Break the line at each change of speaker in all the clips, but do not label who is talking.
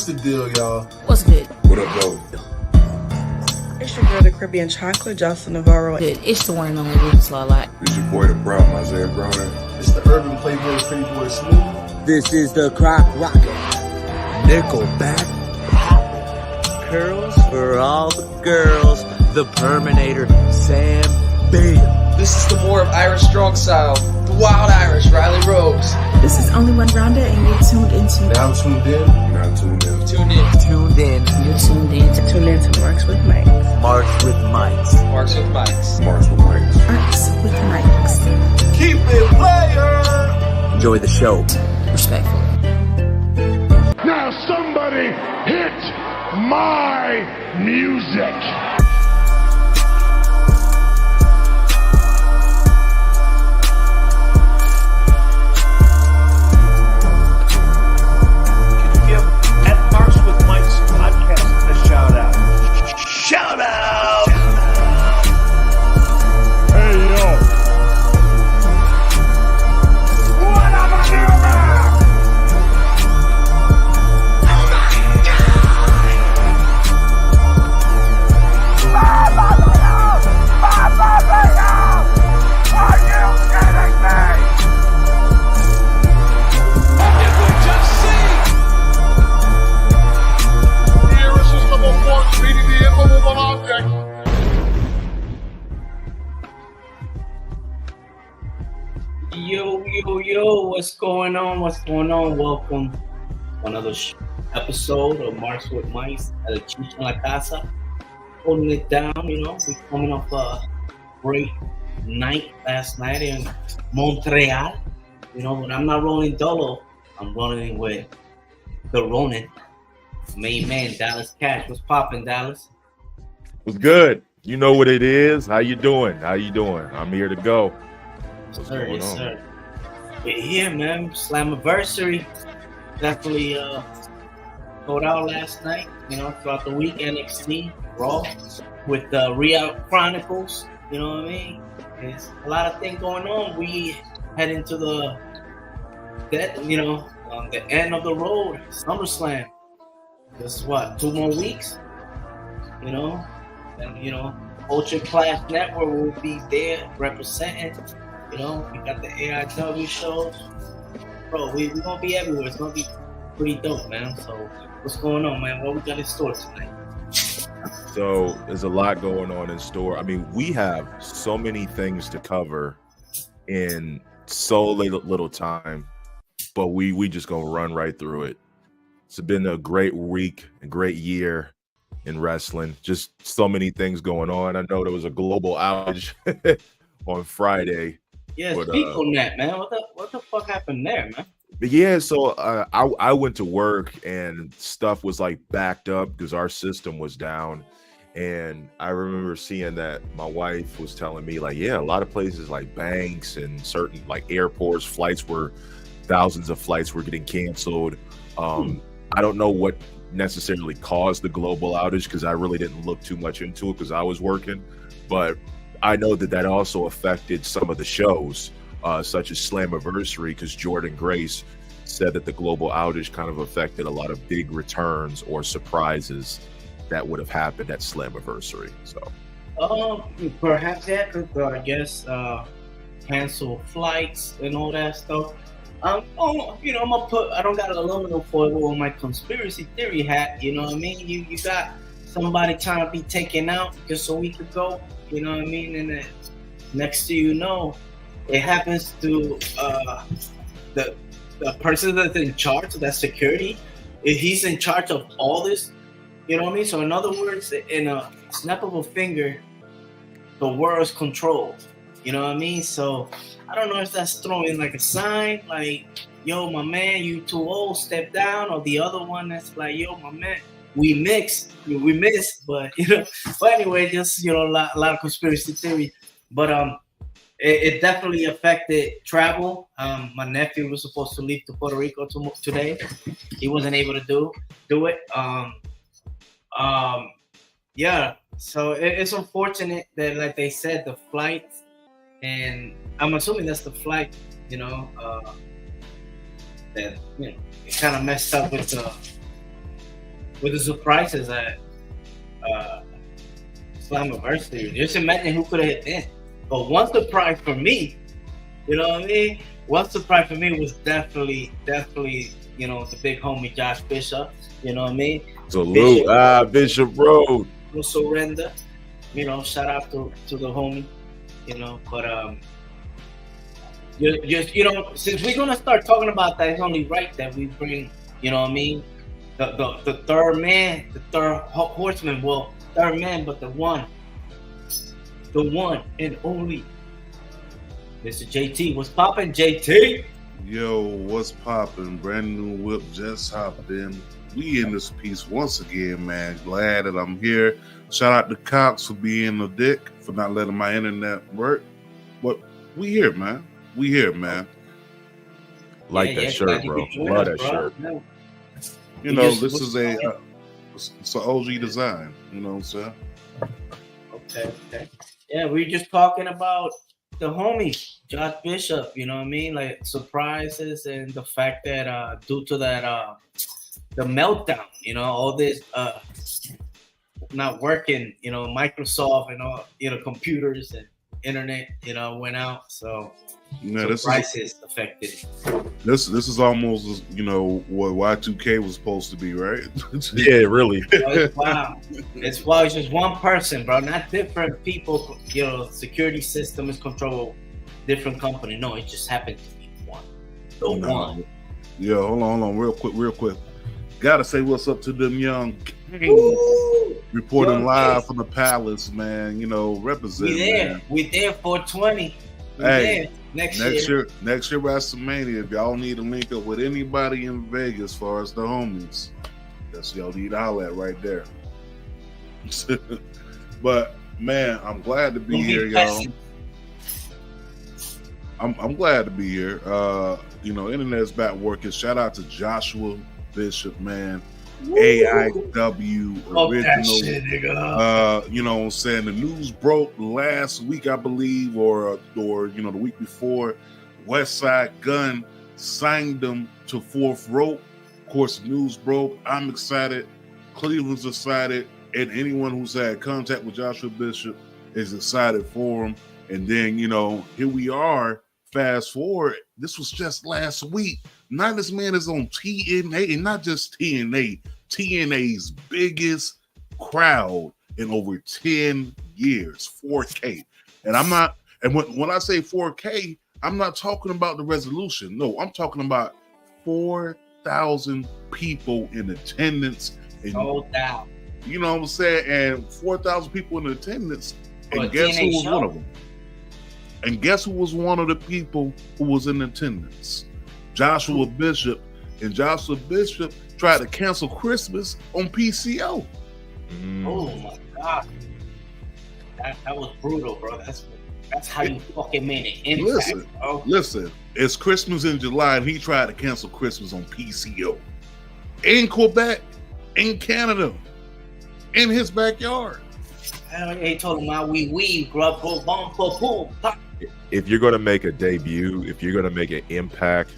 What's the deal, y'all?
What's good?
What up, though?
It's your girl, the Caribbean Chocolate, Jocelyn Navarro.
Good. It's the one and only Rufus Lala.
It's your boy, the Problem, Isaiah Browner.
It's the Urban Playboy, Pretty Boy Smooth.
This is the Croc Rocket. Nickelback Poppin'. Curls for all the girls. The Perminator, Sam Bale.
This is the more of Irish strong style. The Wild Irish, Riley Rose.
This is Only One Rhonda, and you're tuned into.
Now tuned in.
You're not tuned in.
Tune in.
Tuned in.
You're tuned in to
Tune in to Marks with Mike.
Marks with Mics.
Marks with Mics.
Marks with Mics.
Marks with Mikes.
Keep it player.
Enjoy the show.
respectfully.
Now somebody hit my music. Shout out! Hey, yo! What up, my new man? Oh my God! Are you kidding me? Did we just see? The irresistible force meeting the immovable object.
Yo, what's going on? Welcome to another episode of Marks with Mice at a Chicha en la Casa. Holding it down, we're coming off a great night last night in Montreal. But I'm not rolling dolo. I'm rolling with the Ronin, main man, Dallas Cash. What's poppin', Dallas?
What's good? You know what it is. How you doing? I'm here to go. What's going on?
Sir. We're here, man. Slammiversary. Definitely sold out last night, throughout the week. NXT, Raw, with the Real Chronicles, you know what I mean? There's a lot of things going on. We head into the end of the road, SummerSlam. Just 2 more weeks, and Ultra Class Network will be there representing. We got the AIW shows, bro. We're gonna be everywhere. It's gonna be pretty dope, man. So what's going on, man? What we got in store tonight?
So there's a lot going on in store. I mean, we have so many things to cover in so little time, but we just gonna run right through it. It's been a great week, a great year in wrestling. Just so many things going on. I know there was a global outage on Friday.
Yeah, speak on that, man. What the fuck happened there, man?
Yeah, so I went to work and stuff was like backed up because our system was down. And I remember seeing that my wife was telling me, like, yeah, a lot of places like banks and certain like airports, thousands of flights were getting canceled. I don't know what necessarily caused the global outage because I really didn't look too much into it because I was working. But I know that also affected some of the shows, such as Slammiversary, because Jordan Grace said that the global outage kind of affected a lot of big returns or surprises that would have happened at Slammiversary. So,
perhaps that could, I guess, cancel flights and all that stuff. I'm gonna put. I don't got an aluminum foil on my conspiracy theory hat. You know what I mean? You got somebody trying to be taken out just a week ago. You know what I mean? And then next thing it happens to the person that's in charge of that security. He's in charge of all this. You know what I mean? So in other words, in a snap of a finger, the world's controlled. You know what I mean? So I don't know if that's throwing like a sign, like, yo, my man, you too old, step down, or the other one that's like, yo, my man, we miss, but But anyway, just a lot of conspiracy theory. But it definitely affected travel. My nephew was supposed to leave to Puerto Rico today. He wasn't able to do it. Yeah. So it's unfortunate that, like they said, the flight, and I'm assuming that's the flight. That it kind of messed up with with the surprises at Slammiversary. Just imagine who could have hit in. But one surprise for me, you know what I mean? One surprise for me was definitely, you know, the big homie Josh Bishop. You know what I mean?
Salute, Bishop Road.
No surrender. You know, shout out to the homie. You know, but you know, since we're gonna start talking about that, it's only right that we bring, you know what I mean, the third man, the third horseman. Well, third man, but the one and only Mr. JT. What's poppin', JT?
Yo, what's poppin'? Brand new whip just hopped in. We in this piece once again, man. Glad that I'm here. Shout out to Cox for being a dick, for not letting my internet work. But we here, man. We here, man.
Like that shirt, bro. Love that shirt.
You know, this is it's an OG design. You know what I'm saying?
Okay. Yeah, we just talking about the homie, Josh Bishop, you know what I mean? Like surprises and the fact that due to that the meltdown, you know, all this not working, you know, Microsoft and all, you know, computers and internet, you know, went out. So
yeah,
prices affected it.
This is almost, you know, what Y2K was supposed to be, right?
Yeah, really.
Wow. It's just one person, bro. Not different people. You know, security system is controlled different company. No, it just happened to be one. One.
Yeah, hold on, real quick. Gotta say what's up to them young reporting young live kids from the palace, man. You know, representing.
We there 420.
Hey, next year WrestleMania. If y'all need to link up with anybody in Vegas, as far as the homies, that's y'all need to holler at right there. But man, I'm glad to be here, y'all. I'm glad to be here. You know, internet's back working. Shout out to Joshua Bishop, man. AIW original.
Shit, nigga.
You know what I'm saying? The news broke last week, I believe, or you know, the week before. West Side Gun signed them to Fourth Rope. Of course, the news broke. I'm excited. Cleveland's excited, and anyone who's had contact with Joshua Bishop is excited for him. And then, you know, here we are. Fast forward, this was just last week. Now this man is on TNA, and not just TNA, TNA's biggest crowd in over 10 years, 4K. And I'm not, and when I say 4K, I'm not talking about the resolution. No, I'm talking about 4,000 people in attendance.
No doubt.
You know what I'm saying? And 4,000 people in attendance. And guess who was one of them? And guess who was one of the people who was in attendance? Joshua Bishop. And Joshua Bishop tried to cancel Christmas on PCO.
Oh my God. That was brutal, bro. That's how you fucking made it impact,
Listen, it's Christmas in July and he tried to cancel Christmas on PCO. In Quebec, in Canada, in his backyard.
He told him, we grub, boom, boom, pop.
If you're going to make a debut, if you're going to make an impact,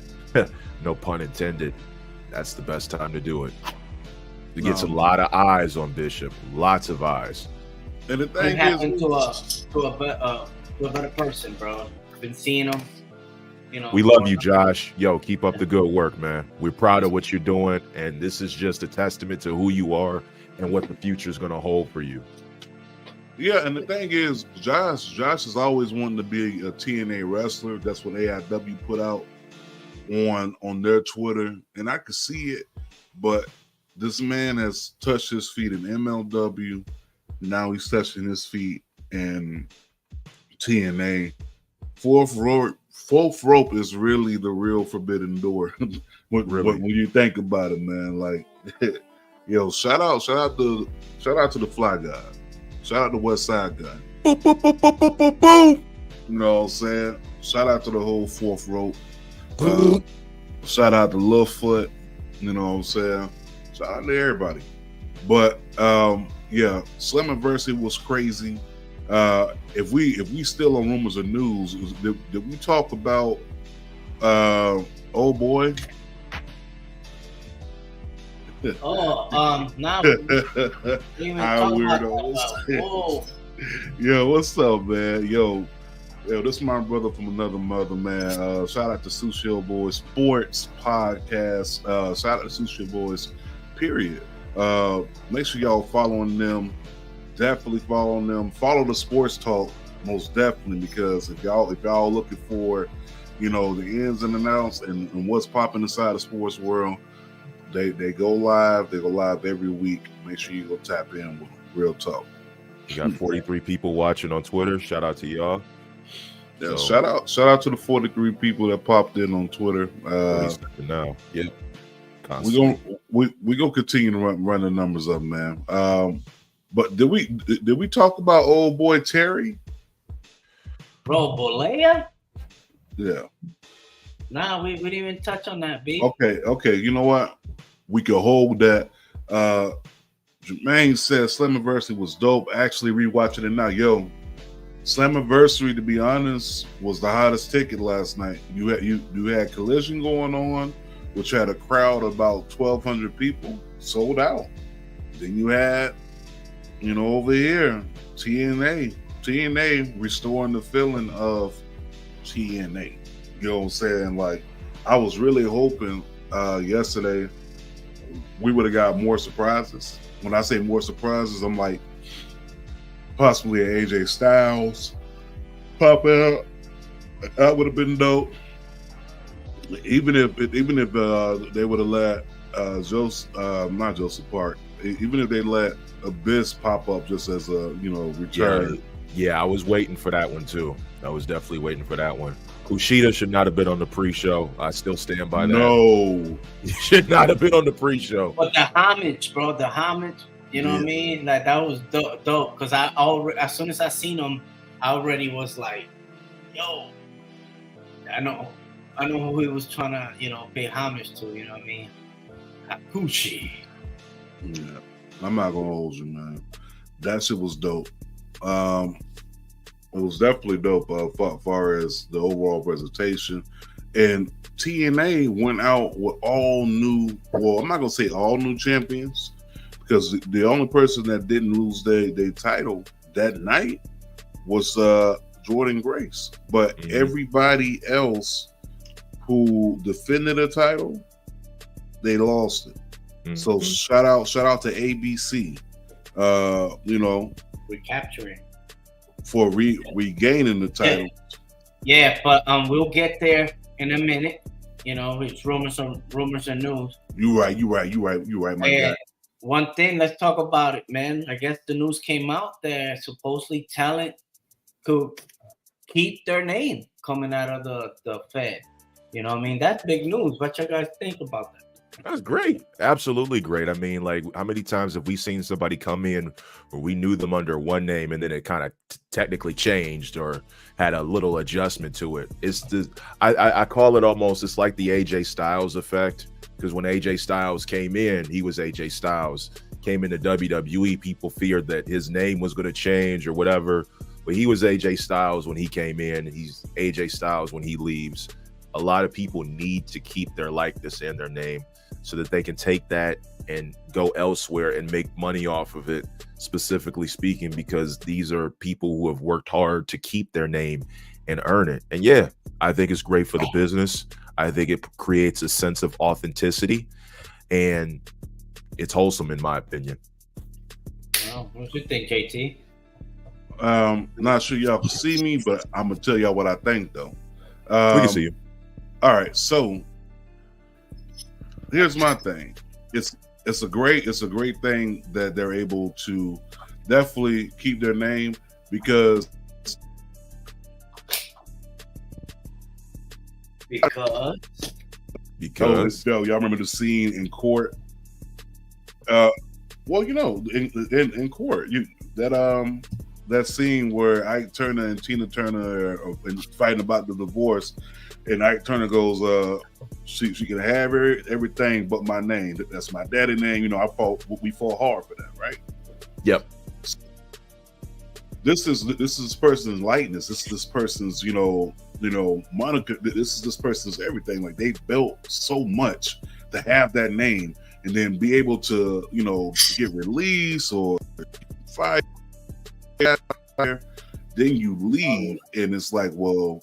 no pun intended, that's the best time to do it. It gets a lot of eyes on Bishop, lots of eyes.
And the thing
happened to a better person, bro. I've been seeing him. You know,
we love you, Josh. Yo, keep up the good work, man. We're proud of what you're doing, and this is just a testament to who you are and what the future is going to hold for you.
Yeah, and the thing is, Josh has always wanted to be a TNA wrestler. That's what AIW put out on their Twitter, and I could see it. But this man has touched his feet in MLW. Now he's touching his feet in TNA. Fourth rope is really the real forbidden door. when you think about it, man. Like, yo, shout out to the Fly God. Shout out to West Side Gun.
Boom, boom, boom, boom, boom, boom, boom.
You know what I'm saying? Shout out to the whole Fourth Rope. Shout out to Littlefoot. You know what I'm saying? Shout out to everybody. But yeah, Slammiversary was crazy. If we still on rumors or news, did we talk about oh boy?
Now
Hi,
we even talk about
weirdos.
whoa.
Yo, what's up, man? Yo, this is my brother from another mother, man. Shout out to Sushi Boys Sports Podcast. Shout out to Sushi Boys, period. Make sure y'all following them. Definitely following them. Follow the sports talk, most definitely, because if y'all looking for, the ins and the outs and what's popping inside the sports world, they go live. They go live every week. Make sure you go tap in with them. Real talk.
You got 43 people watching on Twitter. Shout out to y'all.
Yeah, shout out to the 43 people that popped in on Twitter.
Now, yeah,
we gonna continue to run the numbers up, man. But did we talk about old boy Terry?
Bro, Bolea?
Yeah.
Nah, we didn't even touch on that, B.
Okay. You know what? We could hold that. Jermaine said Slammiversary was dope. Actually, rewatching it now, yo. Slammiversary, to be honest, was the hottest ticket last night. You had Collision going on, which had a crowd of about 1,200 people, sold out. Then you had, over here, TNA restoring the feeling of TNA. You know what I'm saying? Like, I was really hoping yesterday we would have got more surprises. When I say more surprises, I'm like possibly an AJ Styles pop out. That would have been dope. Even if they would have let not Joseph Park. Even if they let Abyss pop up just as a return.
Yeah, I was waiting for that one too. I was definitely waiting for that one. Kushida should not have been on the pre-show. I still stand by that.
No,
he should not have been on the pre-show.
But the homage, bro, what I mean? Like, that was dope. Because I already, as soon as I seen him, I already was like, yo, I know who he was trying to, pay homage to. You know what I mean? Gucci.
Yeah, I'm not gonna hold you, man. That shit was dope. It was definitely dope as far as the overall presentation. And TNA went out with all new, well, I'm not going to say all new champions, because the only person that didn't lose their title that night was Jordan Grace. But everybody else who defended the title, they lost it. Mm-hmm. So shout out to ABC,
recapturing.
For regaining the title.
Yeah, but we'll get there in a minute. It's rumors and news.
You right, my guy.
One thing, let's talk about it, man. I guess the news came out that supposedly talent could keep their name coming out of the Fed. You know what I mean? That's big news. What you guys think about that?
That's great. Absolutely great. I mean, like, how many times have we seen somebody come in where we knew them under one name and then it kind of technically changed or had a little adjustment to it? I call it almost, it's like the AJ Styles effect, because when AJ Styles came in, he was AJ Styles. Came into WWE, people feared that his name was going to change or whatever, but he was AJ Styles when he came in, and he's AJ Styles when he leaves. A lot of people need to keep their likeness and their name so that they can take that and go elsewhere and make money off of it, specifically speaking, because these are people who have worked hard to keep their name and earn it. And yeah, I think it's great for the business. I think it creates a sense of authenticity, and it's wholesome in my opinion.
Well, what do you think, KT?
Not sure y'all can see me, but I'm gonna tell y'all what I think though.
We can see you.
All right, so here's my thing. It's a great thing that they're able to definitely keep their name because y'all remember the scene in court. In court, that scene where Ike Turner and Tina Turner are fighting about the divorce, and Ike Turner goes, she can have everything but my name. That's my daddy name. We fought hard for that, right?
Yep.
This is this person's likeness. This is this person's, moniker. This is this person's everything. Like, they built so much to have that name, and then be able to, get released or fired, then you leave, and it's like, well,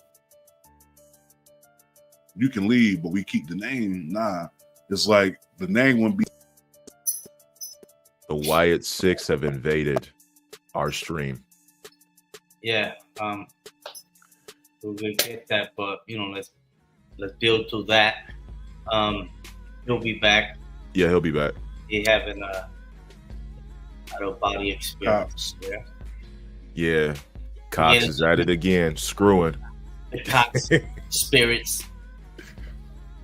you can leave, but we keep the name. Nah, it's like the name wouldn't be.
The Wyatt Six have invaded our stream.
Yeah, we'll get that, but let's build to that. He'll be back.
Yeah, he'll be back.
He having a out of body experience.
Yeah, Cox is at it again, screwing.
The Cox spirits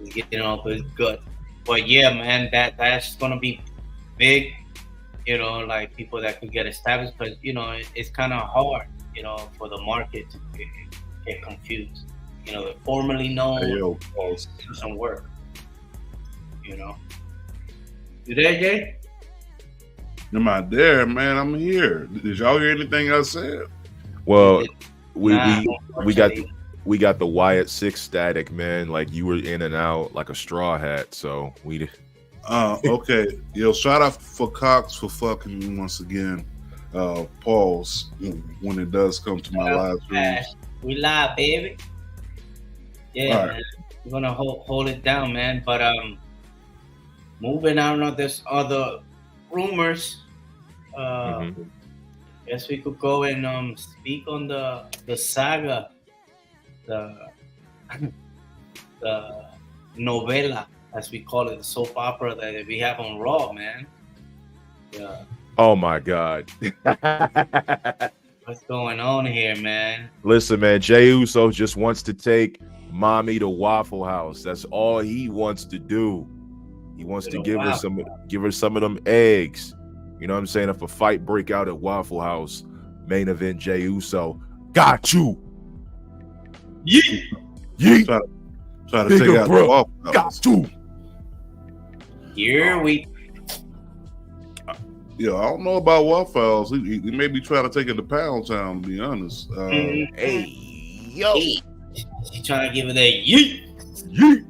is getting off his gut. But yeah, man, that's gonna be big. Like people that could get established, because it's kind of hard, for the market to get confused. They're formerly known, do some work. You there, Jay?
Am I there, man? I'm here. Did y'all hear anything I said?
Well, we got the Wyatt Six static, man. Like you were in and out like a straw hat. So we.
Okay. Yo, shout out for Cox for fucking me once again. Pause when it does come to my live streams.
We live, baby. Yeah,
right.
Man. We're gonna hold it down, man. But moving on, there's other rumors. Guess we could go and speak on the saga, the novela, as we call it, the soap opera that we have on Raw, man. Yeah.
Oh my God.
What's going on here, man?
Listen, man, Jey Uso just wants to take mommy to Waffle House. That's all he wants to do. He wants to give her some of them eggs. You know what I'm saying? If a fight break out at Waffle House, main event Jey Uso, got you. Yeet. Yeet.
Try to take out the Waffle House.
Got you.
Here we.
Yeah, I don't know about Waffle House. He may be trying to take it to Pound Town, to be honest.
Hey, yo.
He's trying to give it that yeet.
Yeet.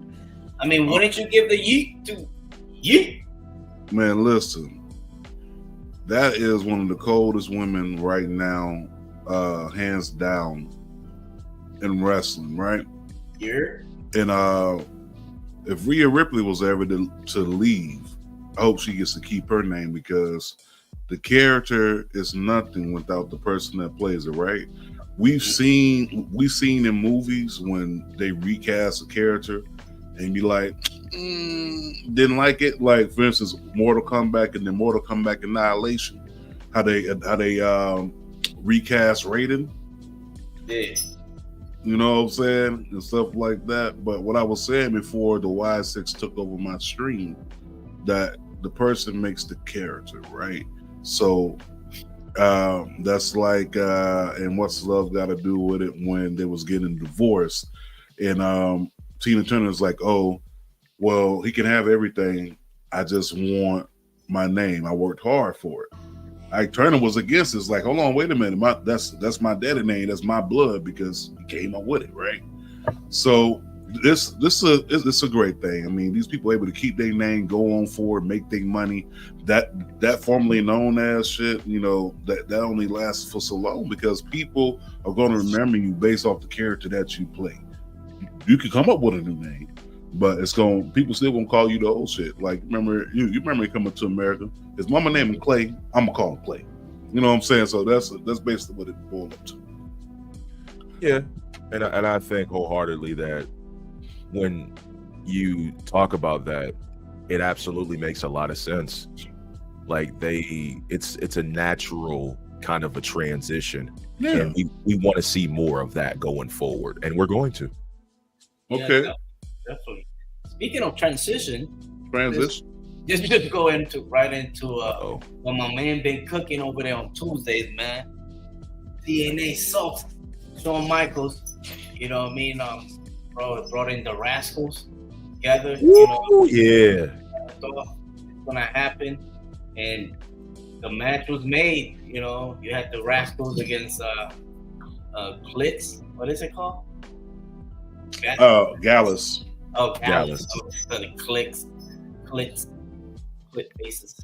I mean, wouldn't you give the yeet to yeet?
Man, listen. That is one of the coldest women right now, hands down, in wrestling, right?
Yeah.
And if Rhea Ripley was ever to leave, I hope she gets to keep her name, because the character is nothing without the person that plays it, right? We've seen in movies when they recast a character and be like, didn't like it. Like, for instance, Mortal Kombat and then Mortal Kombat Annihilation, how they recast Raiden.
Yeah.
You know what I'm saying? And stuff like that. But what I was saying before the Y6 took over my stream, that the person makes the character, right? So that's like and what's love got to do with it when they was getting divorced, and Tina Turner's like, oh, well, he can have everything, I just want my name, I worked hard for it. Ike Turner was against it. It's like, hold on, wait a minute, that's my daddy name, that's my blood, because he came up with it, right? So this is a great thing. I mean, these people are able to keep their name, go on forward, make their money. That formerly known as shit, that only lasts for so long, because people are going to remember you based off the character that you play. You can come up with a new name, but people still gonna call you the old shit. Like, you remember coming to America? His mama named him Clay, I'm gonna call him Clay. You know what I'm saying? So that's basically what it boiled up to.
Yeah, and I think wholeheartedly that when you talk about that, it absolutely makes a lot of sense. Like it's a natural kind of a transition, and we want to see more of that going forward, and we're going to.
Okay.
Yeah, definitely. Speaking of transition, just go right into what my man been cooking over there on Tuesdays, man. DNA sauce, Shawn Michaels. You know what I mean? Brought in the Rascals together.
Yeah.
It's gonna happen, and the match was made. You had the Rascals against Clitz. What is it called?
Gallus.
Oh, Gallus. Clitz. split faces.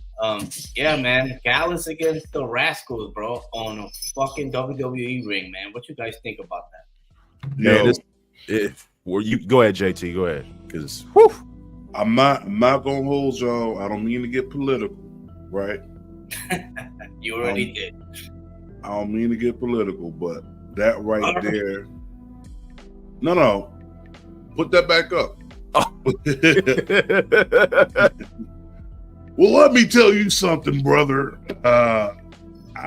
Yeah, man. Gallus against the Rascals, bro, on a fucking WWE ring, man. What you guys think about that?
Man, you go ahead, JT. Go ahead, because
I'm not gonna hold y'all. I don't mean to get political, right?
You already did.
I don't mean to get political, but that right there. No. Put that back up. Well, let me tell you something, brother. I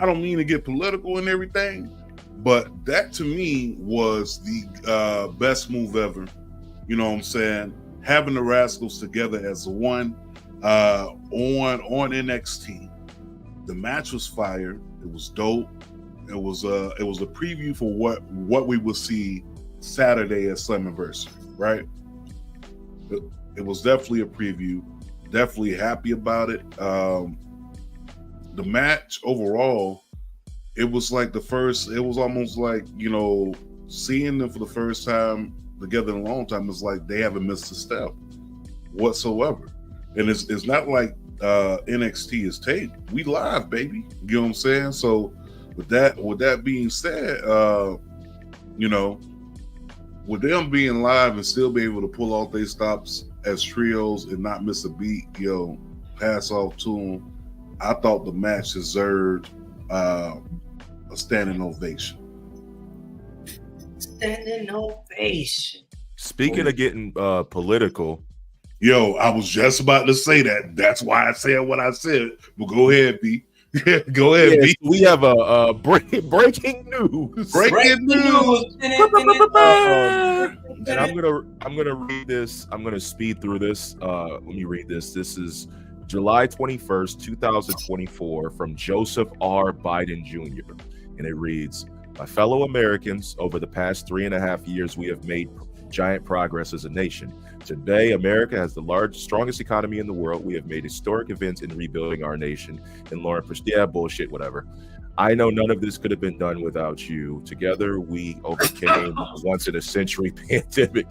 don't mean to get political and everything, but that to me was the best move ever. You know what I'm saying? Having the Rascals together as one on NXT. The match was fire. It was dope. It was a preview for what we will see Saturday at Slammiversary, right? It was definitely a preview. Definitely happy about it. The match overall, it was like it was almost like, you know, seeing them for the first time together in a long time. It's like they haven't missed a step whatsoever. And it's not like NXT is taped. We live, baby. You know what I'm saying? So with that being said, you know, with them being live and still be able to pull off their stops as trios and not miss a beat, pass off to them, I thought the match deserved a standing ovation.
Standing ovation.
Speaking of getting political,
I was just about to say that. That's why I said what I said. But go ahead, B. Go ahead, B.
We have a breaking news.
Breaking news.
And I'm gonna read this. I'm gonna speed through this. Let me read this. This is July 21st, 2024, from Joseph R. Biden Jr. And it reads, "My fellow Americans, over the past 3.5 years, we have made giant progress as a nation. Today, America has the strongest economy in the world. We have made historic events in rebuilding our nation." And Lauren, bullshit, whatever. "I know none of this could have been done without you. Together, we overcame a once-in-a-century pandemic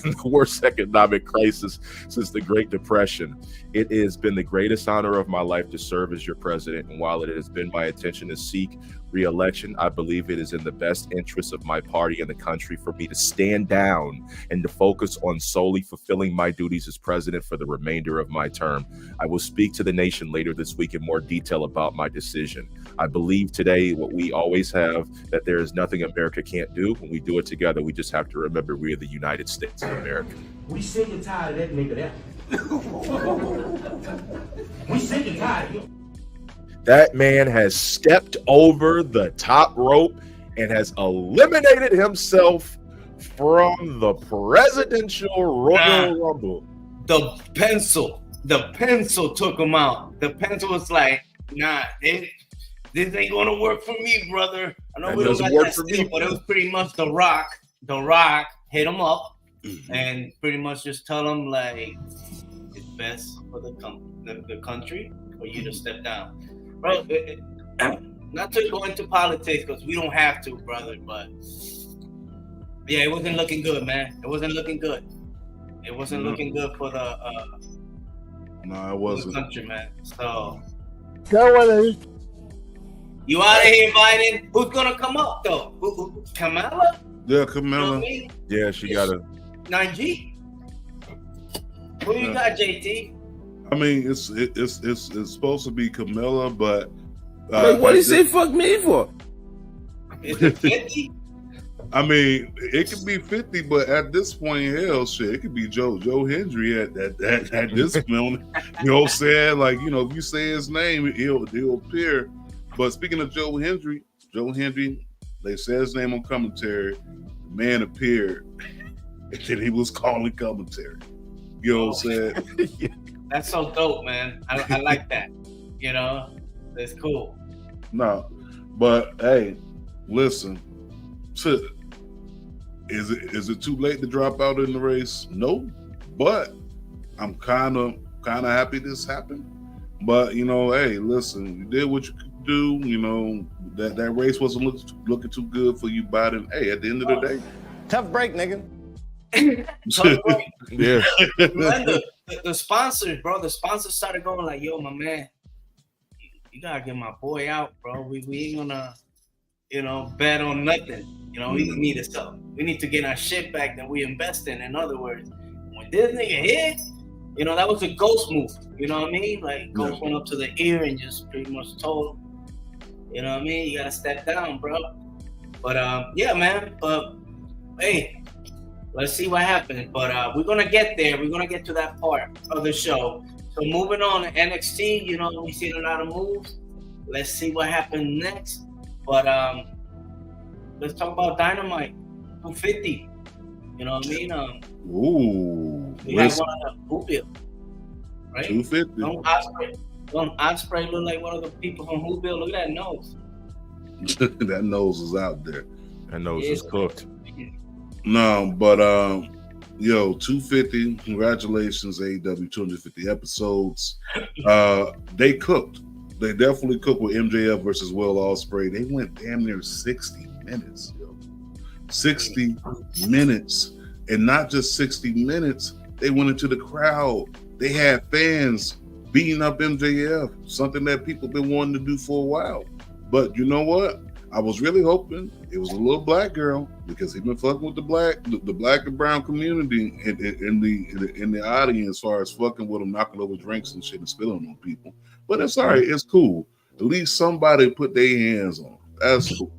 and the worst economic crisis since the Great Depression. It has been the greatest honor of my life to serve as your president. And while it has been my intention to seek re-election, I believe it is in the best interest of my party and the country for me to stand down and to focus on solely fulfilling my duties as president for the remainder of my term. I will speak to the nation later this week in more detail about my decision. I believe today what we always have, that there is nothing America can't do. When we do it together, we just have to remember we are the United States of America."
We sick and tired of that nigga there. We sick and tired of him.
That man has stepped over the top rope and has eliminated himself from the presidential Royal Rumble.
The pencil took him out. The pencil was like, nah, this ain't gonna work for me, brother. I know we don't got that still, but it was pretty much The Rock. The Rock hit him up and pretty much just tell him, like, it's best for the country for you to step down. Bro, not to go into politics because we don't have to, brother, but yeah, it wasn't looking good, man. It wasn't looking good. It wasn't looking good for the
No, it wasn't.
country, man. So
That
you out of here, Biden. Who's gonna come up though? Who Kamala?
Yeah, Camilla.
Yeah, she got a
9G. Who you got, JT?
I mean, it's supposed to be Camilla, but
what did he say fuck me for?
Is it 50?
I mean, it could be 50, but at this point, hell, shit, it could be Joe Hendry at this moment. You know what I'm saying? Like, if you say his name, he'll appear. But speaking of Joe Hendry, they said his name on commentary. The man appeared, and then he was calling commentary. You know what I'm saying?
That's so dope, man. I like that. That's cool.
No, but hey, listen. Is it too late to drop out in the race? No, but I'm kind of happy this happened. But hey, listen, you did what you could do. That race wasn't looking too good for you, Biden. Hey, at the end of the day,
Tough break, nigga.
Tough break.
yeah.
the sponsors, bro. The sponsors started going like, "Yo, my man, you gotta get my boy out, bro. We ain't gonna, bet on nothing. We need to sell. We need to get our shit back that we invest in. In other words, when this nigga hit, that was a ghost move. You know what I mean? Like ghost went up to the ear and just pretty much told, you know what I mean? You gotta step down, bro. But yeah, man. But hey, let's see what happens. But we're gonna get there. We're gonna get to that part of the show. So moving on to NXT, we seen a lot of moves. Let's see what happens next. But let's talk about Dynamite 250. You know what I mean?
Ooh,
we have one of the Whoville, right?
250.
Don't Osprey look like one of the people from Whoville? Look at that nose.
That nose is out there.
That nose is cooked.
No, but 250. Congratulations, AEW 250 episodes. They cooked. They definitely cooked with MJF versus Will Ospreay. They went damn near 60 minutes, 60 minutes. And not just 60 minutes, they went into the crowd. They had fans beating up MJF, something that people been wanting to do for a while. But you know what? I was really hoping it was a little black girl, because he's been fucking with the black and brown community in the audience, as far as fucking with them, knocking over drinks and shit and spilling on people. But it's all right. It's cool. At least somebody put their hands on. That's cool.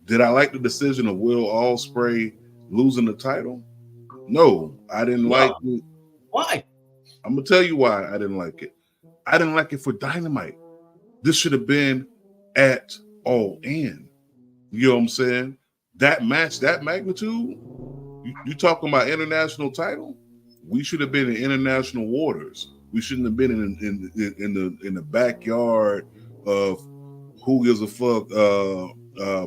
Did I like the decision of Will Ospreay losing the title? No, I didn't like it.
Why?
I'm gonna tell you why I didn't like it. I didn't like it for Dynamite. This should have been at All In. You know what I'm saying? That match, that magnitude. You talking about international title? We should have been in international waters. We shouldn't have been in the backyard of who gives a fuck.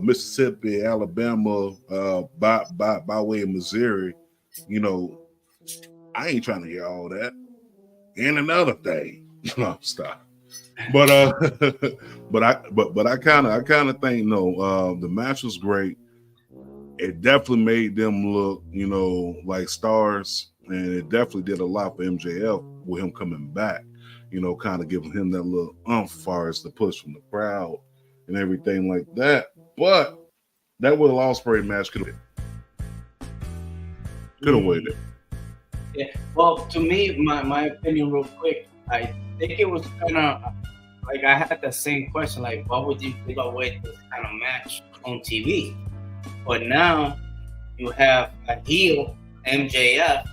Mississippi, Alabama, by way of Missouri. I ain't trying to hear all that. And another thing, no, stop. But I kind of think the match was great. It definitely made them look, like stars, and it definitely did a lot for MJF with him coming back. Kind of giving him that little as far as the push from the crowd and everything like that. But that Will Ospreay match could have waited.
Yeah. Well, to me, my opinion, real quick, I think it was kind of like I had the same question. Like, why would you wait this kind of match on TV? But now you have a heel MJF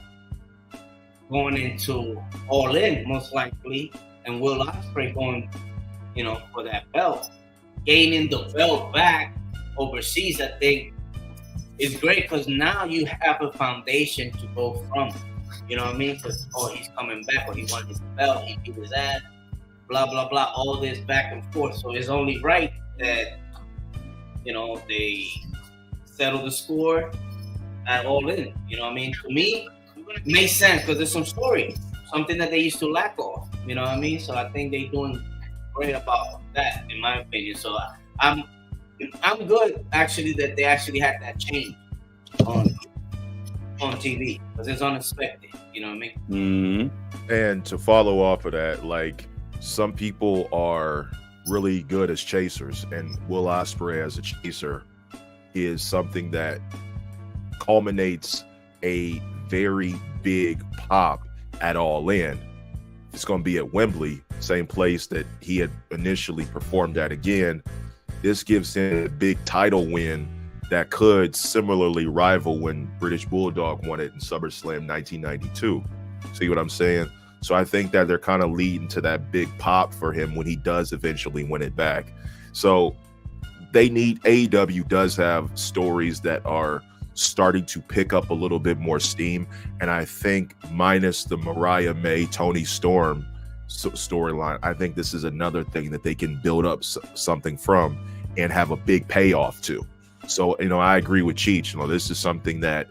going into All In, most likely, and Will Ospreay going, for that belt. Gaining the belt back overseas, I think, is great, because now you have a foundation to go from. You know what I mean? Because, he's coming back, or he won his belt, he beat his ass, blah, blah, blah, all this back and forth. So it's only right that, they settle the score at All In. You know what I mean? To me, it makes sense, because there's some story, something that they used to lack of. You know what I mean? So I think they're doing great about that, in my opinion. So I'm good, actually, that they actually had that change on TV, because it's unexpected. You know what I mean?
Mm-hmm. And to follow off of that, like, some people are really good as chasers, and Will Ospreay as a chaser is something that culminates a very big pop at All In. It's going to be at Wembley, same place that he had initially performed at again. This gives him a big title win that could similarly rival when British Bulldog won it in Summerslam 1992. See what I'm saying? So I think that they're kind of leading to that big pop for him when he does eventually win it back. So they need, AEW does have stories that are starting to pick up a little bit more steam. And I think minus the Mariah May, Tony Storm storyline, I think this is another thing that they can build up something from and have a big payoff to. So, I agree with Cheech. This is something that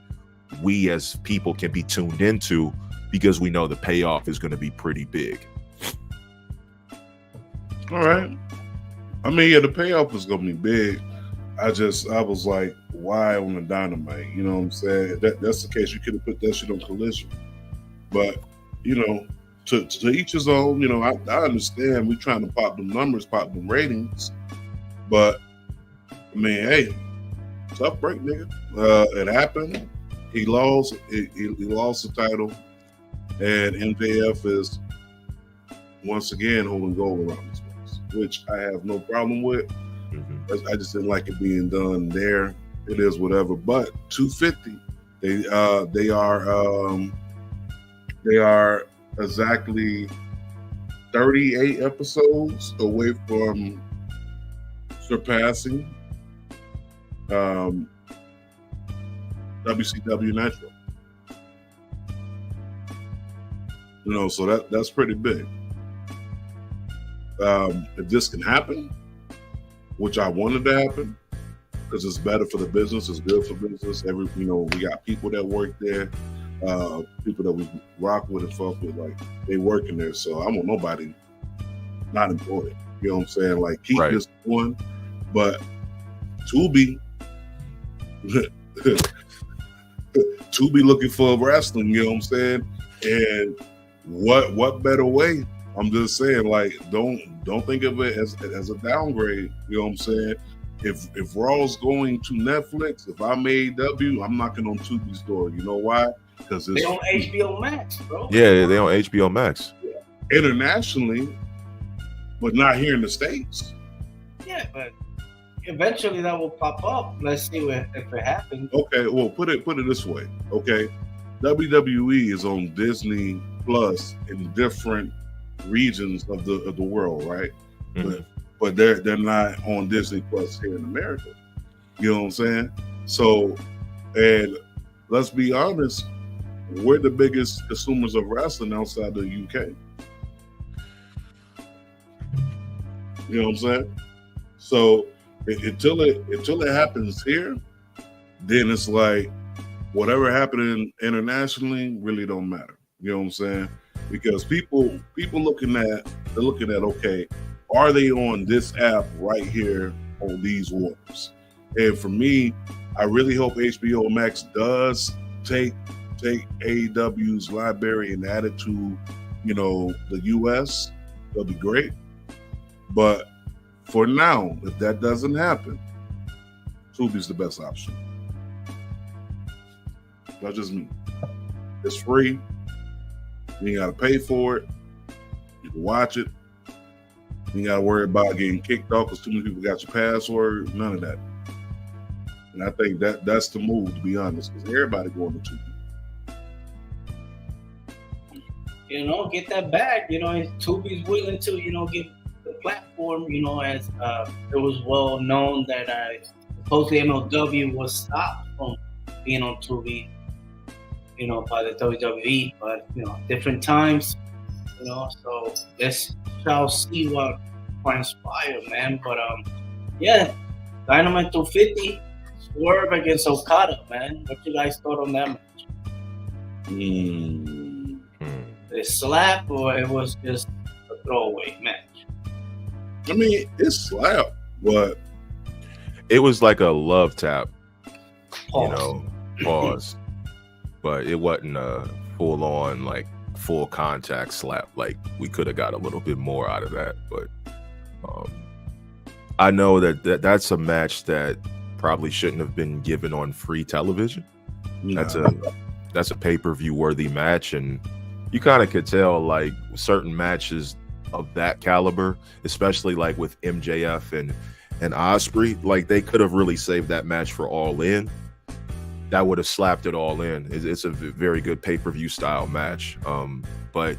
we as people can be tuned into, because we know the payoff is going to be pretty big.
All right. I mean, yeah, the payoff is going to be big. I was like, why on the Dynamite? You know what I'm saying? That's the case. You could have put that shit on Collision. But you know, to each his own. You know, I understand we trying to pop them numbers, pop them ratings, but I mean, hey, tough break, nigga. It happened. He lost. He lost the title, and MJF is once again holding gold around his waist, which I have no problem with. I just didn't like it being done there. It is whatever. But 250, they are exactly 38 episodes away from surpassing WCW Nitro. You know, so that's pretty big. If this can happen, which I wanted to happen, because it's better for the business, it's good for business. We got people that work there, people that we rock with and fuck with, like they working there. So I want nobody not employed. You know what I'm saying? Like keep this one, but Tubi looking for wrestling. You know what I'm saying? And what better way? I'm just saying, like, don't think of it as a downgrade. You know what I'm saying? If Raw's going to Netflix, if I'm AEW, I'm knocking on Tubi's door. You know why? Because
they on HBO Max, bro.
Yeah, they on HBO Max.
Internationally, but not here in the States.
Yeah, but eventually that will pop up. Let's see if it happens.
Okay, well, put it this way. Okay, WWE is on Disney Plus in different regions of the world, right?
Mm-hmm.
But they're not on Disney Plus here in America. You know what I'm saying? So, and let's be honest, we're the biggest consumers of wrestling outside the UK. You know what I'm saying? So until it happens here, then it's like whatever happening internationally really don't matter. You know what I'm saying? Because people looking at okay, are they on this app right here on these waters? And for me, I really hope HBO Max does take AEW's library and add it to, the US. That'll be great. But for now, if that doesn't happen, Tubi's the best option. That's just me. It's free. You ain't got to pay for it. You can watch it. You ain't got to worry about getting kicked off because too many people got your password. None of that. And I think that's the move, to be honest, because everybody going to Tubi.
Get that bag. Tubi's willing to, give the platform. As it was well known that supposedly MLW was stopped from being on Tubi, by the WWE, but different times, so let's shall see what transpires, man. But Dynamite 250 swerve against Okada, man. What you guys thought on that match? A slap, or it was just a throwaway match?
I mean, it's slap, but
it was like a love tap.
Pause.
Pause. But it wasn't a full-on, like, full contact slap. Like, we could have got a little bit more out of that. But I know that's a match that probably shouldn't have been given on free television. Yeah. That's a pay-per-view worthy match, and you kind of could tell, like, certain matches of that caliber, especially like with MJF and Ospreay, like they could have really saved that match for All In. That would have slapped it all in. It's a very good pay-per-view style match. But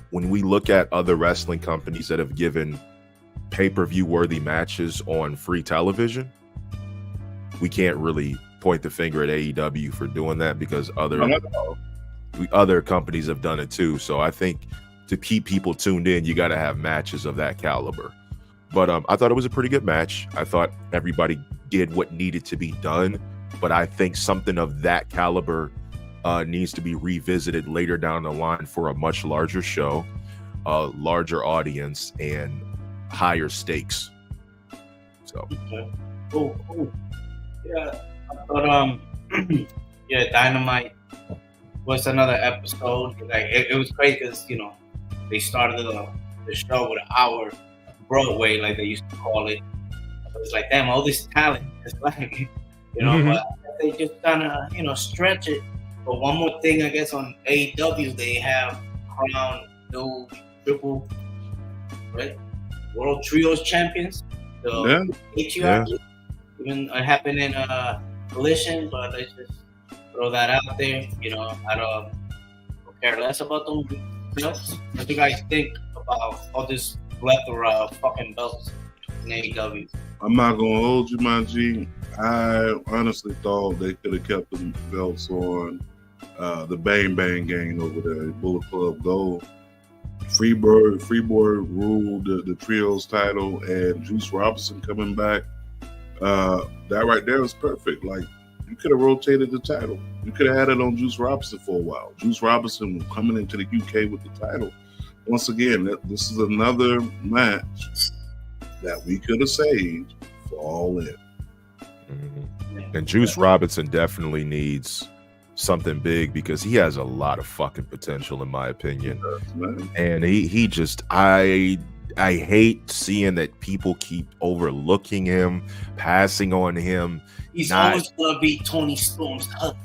when we look at other wrestling companies that have given pay-per-view worthy matches on free television, we can't really point the finger at AEW for doing that, because other companies have done it too. So I think to keep people tuned in, you got to have matches of that caliber. But I thought it was a pretty good match. I thought everybody did what needed to be done. But I think something of that caliber needs to be revisited later down the line for a much larger show, a larger audience, and higher stakes. So,
okay. Cool. Yeah, I thought Dynamite what's another episode? Like it was crazy because they started the show with an hour Broadway, like they used to call it. So it's like, damn, all this talent. It's like, but they just kind of stretch it. But one more thing, I guess on AEW they have crowned new triple, right? World Trios champions. The patriarchy. Even it happened in Collision, but let's just throw that out there. I don't care less about them belts. What do you guys think about all this plethora of fucking belts in AEW?
I'm not gonna hold you, my G. I honestly thought they could have kept the belts on the Bang Bang gang over there, Bullet Club Gold. Freebird ruled the trios title, and Juice Robinson coming back. That right there was perfect. Like, you could have rotated the title. You could have had it on Juice Robinson for a while. Juice Robinson coming into the UK with the title. Once again, this is another match that we could have saved for All In.
And Juice Robinson definitely needs something big because he has a lot of fucking potential, in my opinion. And he just, I hate seeing that people keep overlooking him, passing on him.
He's always gonna be Tony Storm's husband.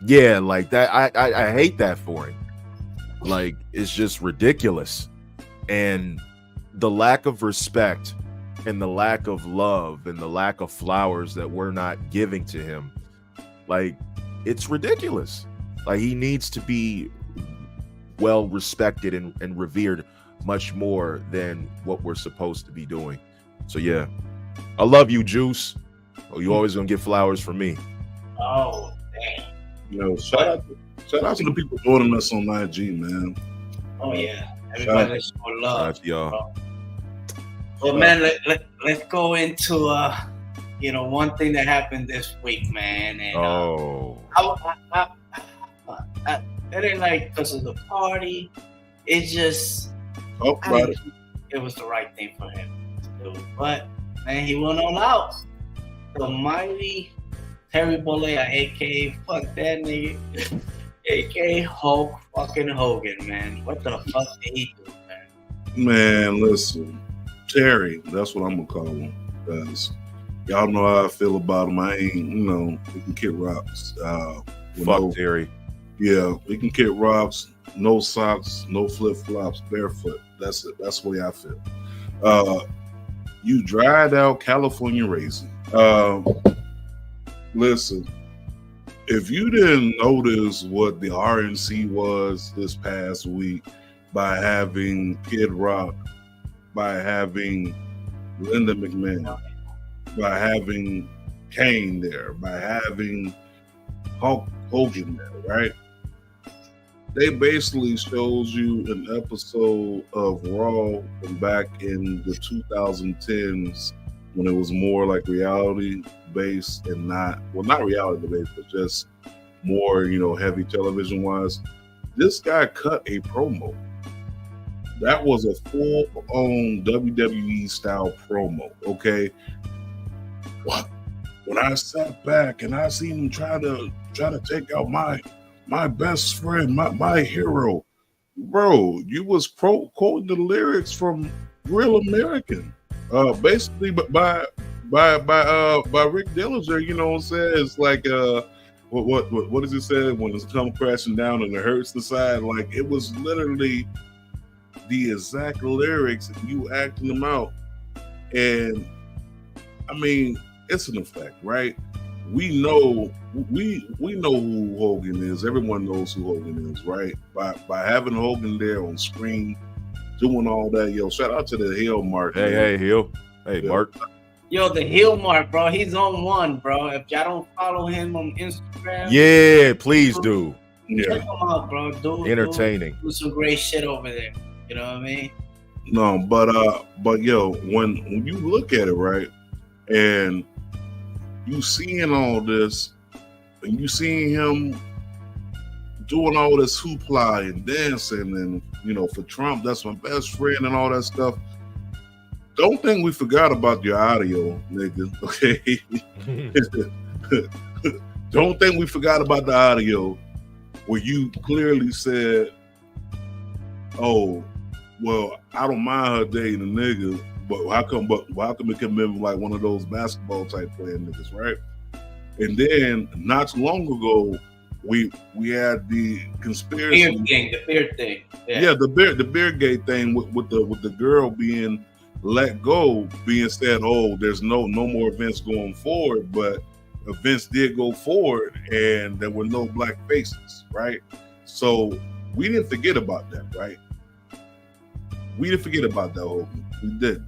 Yeah, like that. I hate that for him. Like, it's just ridiculous. And the lack of respect and the lack of love and the lack of flowers that we're not giving to him, like, it's ridiculous. Like, he needs to be well respected and revered much more than what we're supposed to be doing. So yeah, I love you, Juice. Oh, you always gonna get flowers from me.
Oh, damn.
Shout out to the people joining us on IG, man.
Oh yeah, everybody show love.
Shout out to y'all.
Well, man, let's go into one thing that happened this week, man. And it ain't like because of the party. It's just it was the right thing for him to do. But man, he went all out. The mighty Terry Bollea, aka fuck that nigga, aka Hulk fucking Hogan, man. What the fuck did he do, man?
Man, listen, Terry, that's what I'm gonna call him. Because y'all know how I feel about him. I ain't, we can kick rocks.
Fuck Terry.
Yeah, we can kick rocks. No socks, no flip flops, barefoot. That's it. That's the way I feel. You dried out California raisin. Listen, if you didn't notice what the RNC was this past week by having Kid Rock, by having Linda McMahon, by having Kane there, by having Hulk Hogan there, right? They basically shows you an episode of Raw from back in the 2010s when it was more like reality based and not reality based, but just more, heavy television wise. This guy cut a promo. That was a full-on WWE style promo, okay? What? When I sat back and I seen him try to take out my best friend, my hero, bro, you was quoting the lyrics from Real American, basically, but by Rick Dillinger. You know what I'm saying? It's like what does it say when it's come crashing down and it hurts the side? Like, it was literally the exact lyrics and you acting them out, and I mean, it's an effect, right? We know who Hogan is. Everyone knows who Hogan is, right? By having Hogan there on screen, doing all that. Yo, shout out to the Hill Mark.
Hey, Hill. Hey, yeah. Mark.
Yo, the Hill Mark, bro. He's on one, bro. If y'all don't follow him on Instagram,
yeah, please do.
Check him out, bro.
Entertaining.
Do some great shit over there. You know what I mean?
No, but yo, when you look at it, right, and you seeing all this, and you seeing him doing all this hoopla and dancing, and for Trump, that's my best friend and all that stuff. Don't think we forgot about your audio, nigga. Okay. Don't think we forgot about the audio. where you clearly said, "Oh, well, I don't mind her dating a nigga, but how come it can be like one of those basketball type playing niggas, right?" And then not too long ago, we had the conspiracy
the beard thing.
Yeah, the beer gate thing with the girl being let go, being said, "Oh, there's no more events going forward," but events did go forward, and there were no black faces, right? So we didn't forget about that, right? We didn't forget about that whole thing. We didn't.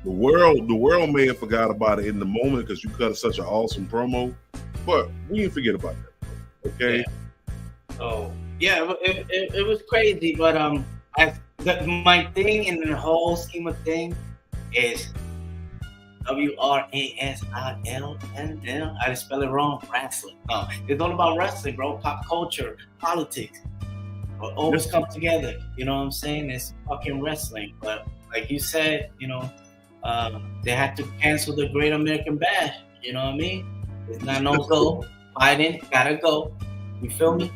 The world may have forgot about it in the moment because you cut such an awesome promo, but we didn't forget about that. Okay.
Yeah. So yeah, it was crazy, but my thing in the whole scheme of thing is WRASILNL. I just spell it wrong. Wrestling. No, it's all about wrestling, bro. Pop culture, politics. But always come together. You know what I'm saying? It's fucking wrestling. But like you said, you know, they had to cancel the Great American Bash. You know what I mean? It's not no go. Biden gotta go. You feel me?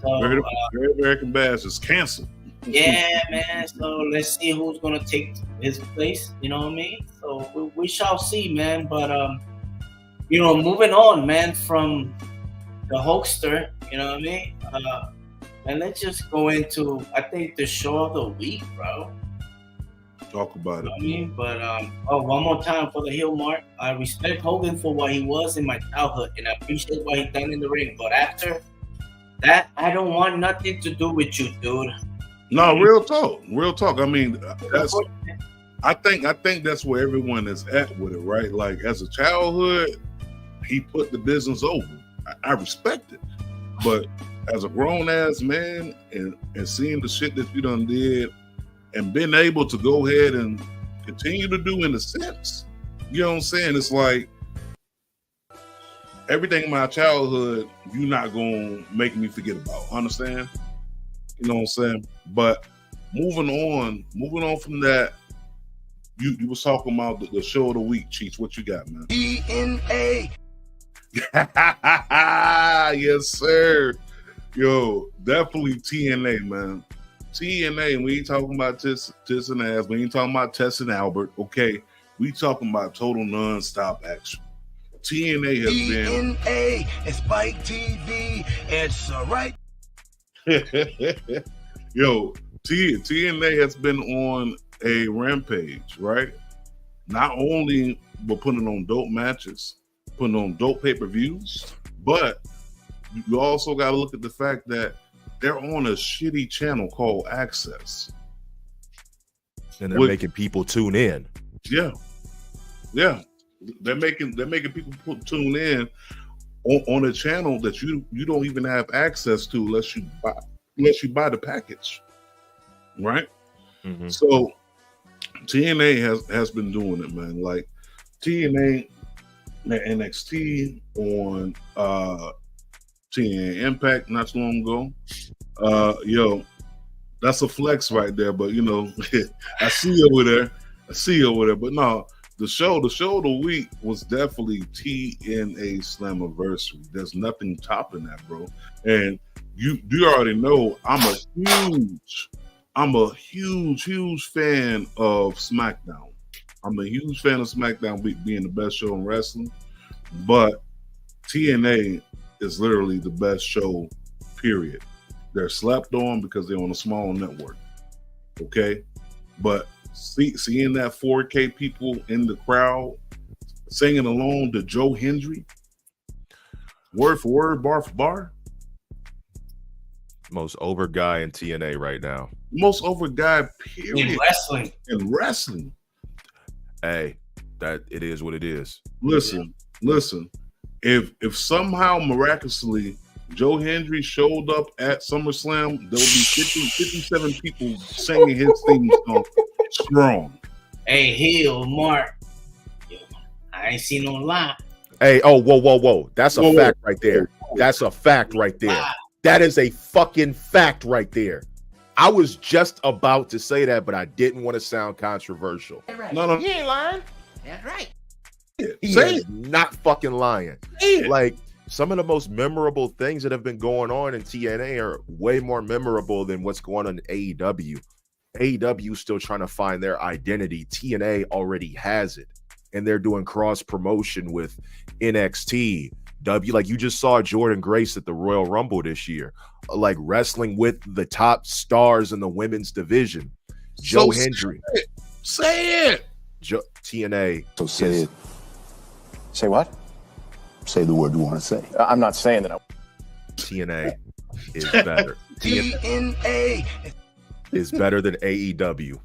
So
Great American Bash is canceled.
Yeah, man. So let's see who's gonna take his place. You know what I mean? So we shall see, man. But you know, moving on, man, from the hoaxer. You know what I mean? And let's just go into, I think, the show of the week, bro.
Talk about it.
You know what I mean? But one more time for the heel mark. I respect Hogan for what he was in my childhood, and I appreciate what he done in the ring. But after that, I don't want nothing to do with you, dude.
No, real talk. I mean, I think that's where everyone is at with it, right? Like, as a childhood, he put the business over. I respect it, but as a grown ass man and seeing the shit that you done did and being able to go ahead and continue to do in a sense, you know what I'm saying? It's like everything in my childhood, you're not gonna make me forget about. Understand? You know what I'm saying? But moving on from that, you was talking about the show of the week, Cheats. What you got, man?
DNA.
Yes, sir. Yo, definitely TNA, man. TNA, we ain't talking about Tiss and ass. We ain't talking about Tess and Albert. Okay, we talking about total non-stop action. TNA has been
TNA and Spike TV. It's right.
Yo, TNA has been on a rampage, right? Not only but putting on dope matches, putting on dope pay-per-views, but you also got to look at the fact that they're on a shitty channel called Access,
and they're making people tune in.
Yeah, they're making people tune in on a channel that you don't even have access to unless you buy the package, right? Mm-hmm. So TNA has been doing it, man. Like TNA, NXT on TNA Impact not too long ago. Yo, that's a flex right there. But you know, I see you over there. But no, the show of the week was definitely TNA Slammiversary. There's nothing topping that, bro. And you already know I'm a huge fan of SmackDown. I'm a huge fan of SmackDown being the best show in wrestling, but TNA is literally the best show, period. They're slept on because they're on a small network, okay? But seeing that 4K people in the crowd singing along to Joe Hendry, word for word, bar for bar.
Most over guy in TNA right now.
Most over guy, period. In wrestling.
Hey, that it is what it is.
Listen. If somehow miraculously Joe Hendry showed up at SummerSlam, there would be 57 people singing his theme song strong.
Hey, heel Mark. I ain't seen no lie.
Hey, oh, whoa. That's a fact right there. That's a fact right there.
Wow.
That is a fucking fact right there. I was just about to say that, but I didn't want to sound controversial.
Right.
No.
You ain't lying. That's right.
He is not fucking lying.
Yeah.
Like, some of the most memorable things that have been going on in TNA are way more memorable than what's going on in AEW. AEW is still trying to find their identity. TNA already has it, and they're doing cross promotion with NXT. Like you just saw Jordan Grace at the Royal Rumble this year, like wrestling with the top stars in the women's division. Joe Hendry.
Say it.
TNA.
So say it. Say what? Say the word you want to say. I'm not saying that.
TNA is better.
TNA
is better than AEW.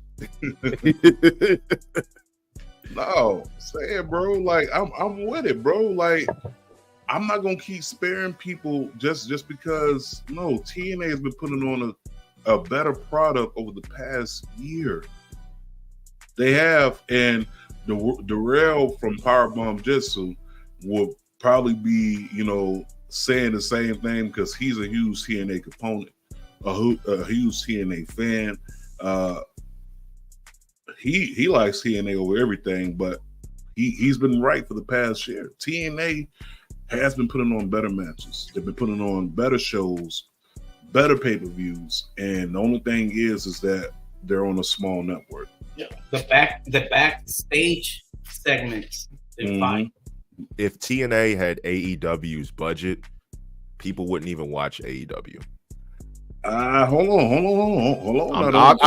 No, say it, bro. Like I'm with it, bro. Like I'm not gonna keep sparing people just because. No, TNA has been putting on a better product over the past year. They have, and Darrell from Powerbomb Jitsu will probably be, saying the same thing because he's a huge TNA component, a huge TNA fan. He likes TNA over everything, but he's been right for the past year. TNA has been putting on better matches. They've been putting on better shows, better pay-per-views, and the only thing is that they're on a small network.
Yeah, the backstage segments. Fine.
If TNA had AEW's budget, people wouldn't even watch AEW.
Hold on.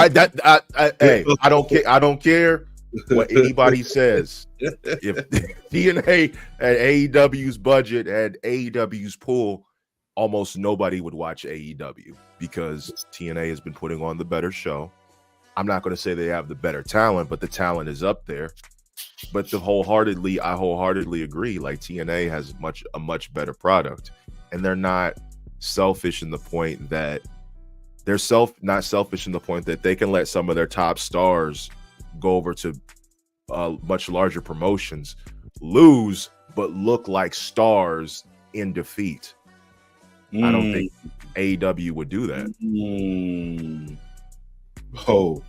Hey, I don't care what anybody says. If TNA had AEW's budget, had AEW's pool, almost nobody would watch AEW because TNA has been putting on the better show. I'm not going to say they have the better talent, but the talent is up there. But I wholeheartedly agree. Like TNA has a much better product, and they're not selfish in the point that not selfish in the point that they can let some of their top stars go over to much larger promotions, lose, but look like stars in defeat. I don't think AEW would do that.
Oh,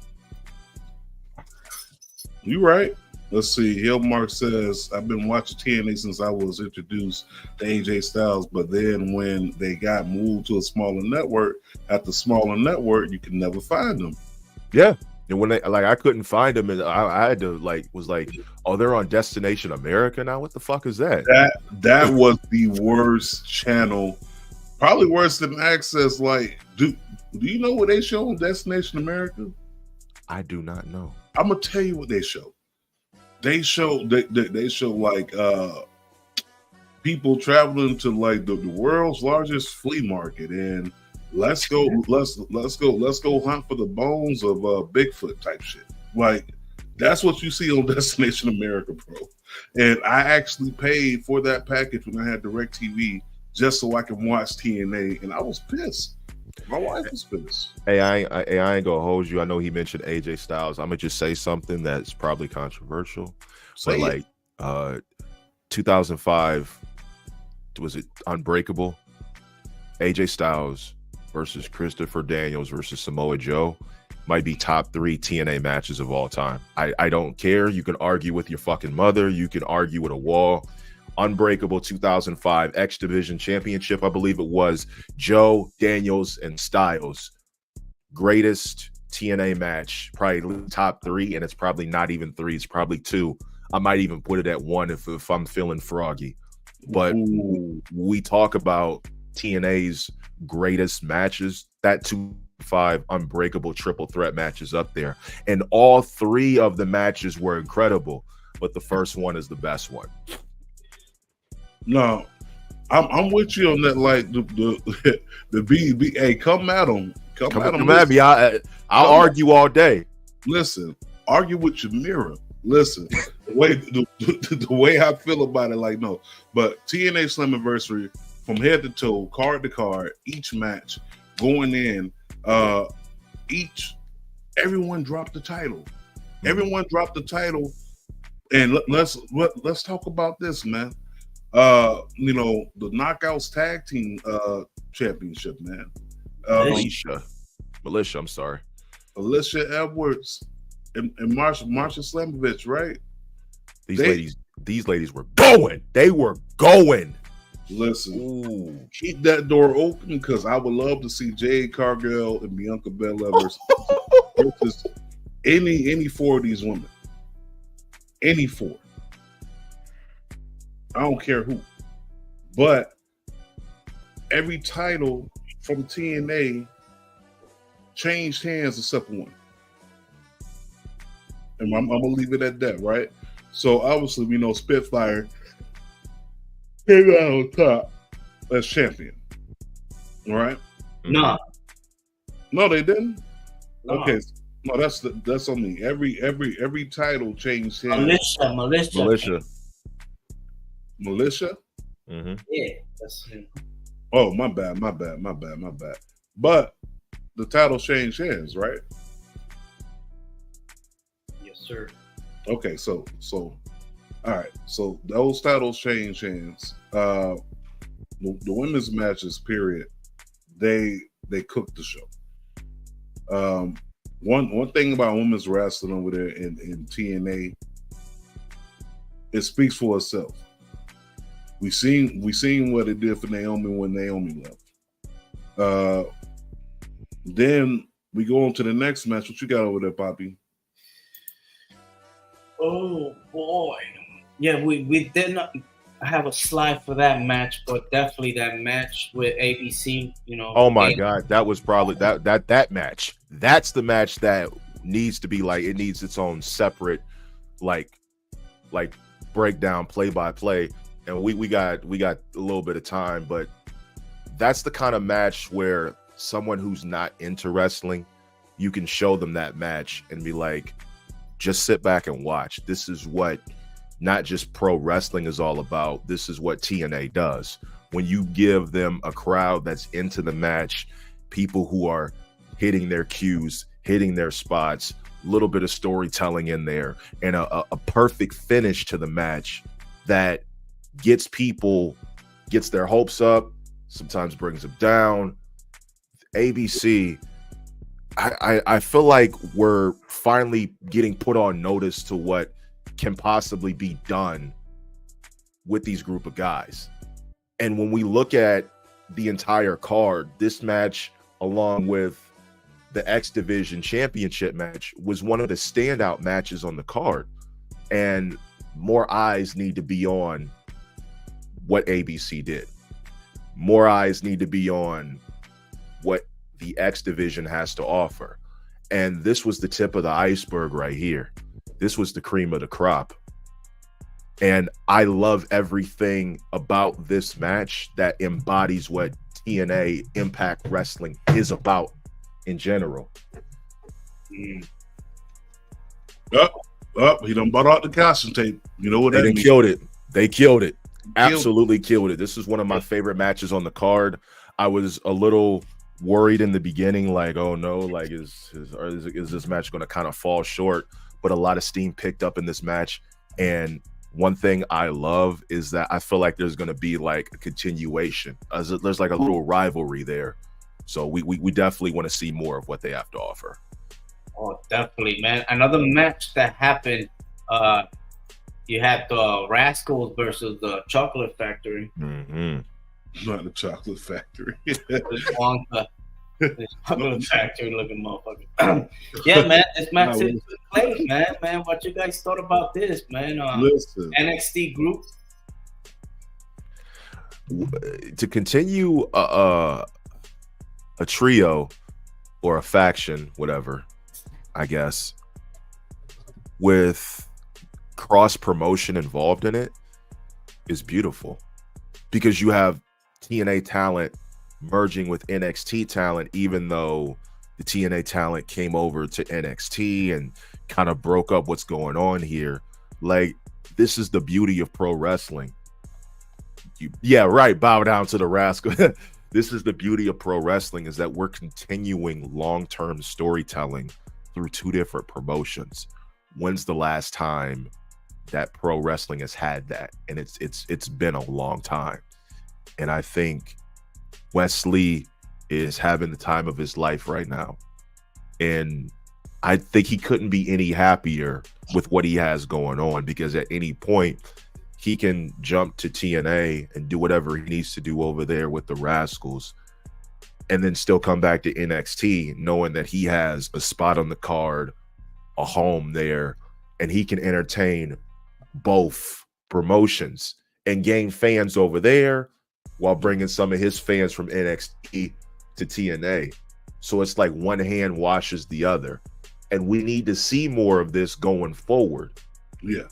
you right. Let's see. Hillmark says, I've been watching TNA since I was introduced to AJ Styles, but then when they got moved to a smaller network, at the smaller network, you can never find them.
Yeah. And when I couldn't find them, and I had to oh, they're on Destination America now? What the fuck is that?
That was the worst channel. Probably worse than Access. Like, do you know what they show on Destination America?
I do not know.
I'm gonna tell you what they show. They show like people traveling to like the world's largest flea market, and let's go hunt for the bones of Bigfoot type shit. Like that's what you see on Destination America, bro. And I actually paid for that package when I had DirecTV just so I can watch TNA, and I was pissed. My wife was pissed.
Hey, I ain't gonna hold you. I know he mentioned AJ Styles. I'm gonna just say something that's probably controversial.
Say
but like 2005, was it Unbreakable? AJ Styles versus Christopher Daniels versus Samoa Joe might be top 3 TNA matches of all time. I don't care. You can argue with your fucking mother. You can argue with a wall. Unbreakable 2005 X Division Championship, I believe it was. Joe, Daniels, and Styles. Greatest TNA match, probably top 3, and it's probably not even 3, it's probably 2. I might even put it at 1 if I'm feeling froggy. But we talk about TNA's greatest matches, that 2005 Unbreakable triple threat match is up there. And all 3 of the matches were incredible, but the first one is the best one.
No, I'm with you on that. Like the BB. Hey, come at them. Come at
me. I'll argue all day.
Listen, argue with your mirror. Listen, the way I feel about it, like no, but TNA Slammiversary from head to toe, card to card, each match going in, everyone dropped the title. Everyone dropped the title, and let's talk about this, man. The Knockouts Tag Team Championship, man.
Militia, I'm sorry.
Alicia Edwards and Marsha Slamovich, right?
These ladies were going. They were going.
Listen,
Ooh.
keep that door open because I would love to see Jade Cargill and Bianca Belair versus any four of these women. Any four. I don't care who. But every title from TNA changed hands except one. And I'm gonna leave it at that, right? So obviously we know Spitfire came out on top as champion. All right?
No.
No, they didn't.
No.
Okay. No, that's on me. Every title changed hands.
Militia.
Militia?
Mm-hmm.
Yeah, that's him.
Oh, my bad. But the title changed hands, right?
Yes, sir.
Okay, so all right. So those titles change hands. The women's matches, period. They cooked the show. One thing about women's wrestling over there in TNA, it speaks for itself. We seen what it did for Naomi when Naomi left. Then we go on to the next match. What you got over there, Poppy?
Oh boy. Yeah, we did not have a slide for that match, but definitely that match with ABC,
Oh my God, that was probably that match. That's the match that needs to be like, it needs its own separate like breakdown, play by play. And we got a little bit of time, but that's the kind of match where someone who's not into wrestling, you can show them that match and be like, just sit back and watch. This is what not just pro wrestling is all about. This is what TNA does. When you give them a crowd that's into the match, people who are hitting their cues, hitting their spots, a little bit of storytelling in there, and a perfect finish to the match that gets their hopes up, sometimes brings them down. ABC, I feel like we're finally getting put on notice to what can possibly be done with these group of guys. And when we look at the entire card, this match, along with the X Division Championship match, was one of the standout matches on the card. And more eyes need to be on what ABC did. More eyes need to be on what the X Division has to offer. And this was the tip of the iceberg right here. This was the cream of the crop. And I love everything about this match that embodies what TNA Impact Wrestling is about in general.
He done bought out the casting tape. You know what that means?
Killed it. They killed it. Absolutely killed it. This is one of my favorite matches on the card. I was a little worried in the beginning, like, oh no, like is this match going to kind of fall short? But a lot of steam picked up in this match. And one thing I love is that I feel like there's going to be like a continuation. There's like a little rivalry there. So we definitely want to see more of what they have to offer.
Oh, definitely, man. Another match that happened, you had the Rascals versus the Chocolate Factory.
Mm-hmm.
Not the Chocolate Factory.
The Chocolate Factory looking motherfucker. Yeah, man, this match is place, man. What you guys thought about this, man?
Listen.
NXT group.
To continue a trio or a faction, whatever, I guess, with cross promotion involved in it is beautiful, because you have TNA talent merging with NXT talent, even though the TNA talent came over to NXT and kind of broke up what's going on here. Like, this is the beauty of pro wrestling. Bow down to the rascal. This is the beauty of pro wrestling, is that we're continuing long-term storytelling through two different promotions. When's the last time that pro wrestling has had that? And it's been a long time. And I think Wesley is having the time of his life right now. And I think he couldn't be any happier with what he has going on, because at any point he can jump to TNA and do whatever he needs to do over there with the Rascals, and then still come back to NXT knowing that he has a spot on the card, a home there, and he can entertain both promotions and gain fans over there while bringing some of his fans from NXT to TNA. So it's like one hand washes the other. And we need to see more of this going forward.
Yeah.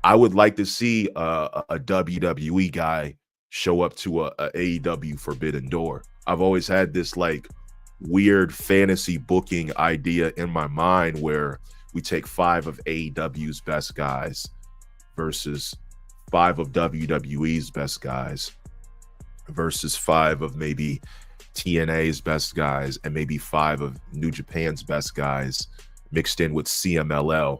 I would like to see a WWE guy show up to a AEW Forbidden Door. I've always had this like weird fantasy booking idea in my mind where we take 5 of AEW's best guys versus 5 of WWE's best guys versus 5 of maybe TNA's best guys and maybe 5 of New Japan's best guys mixed in with CMLL,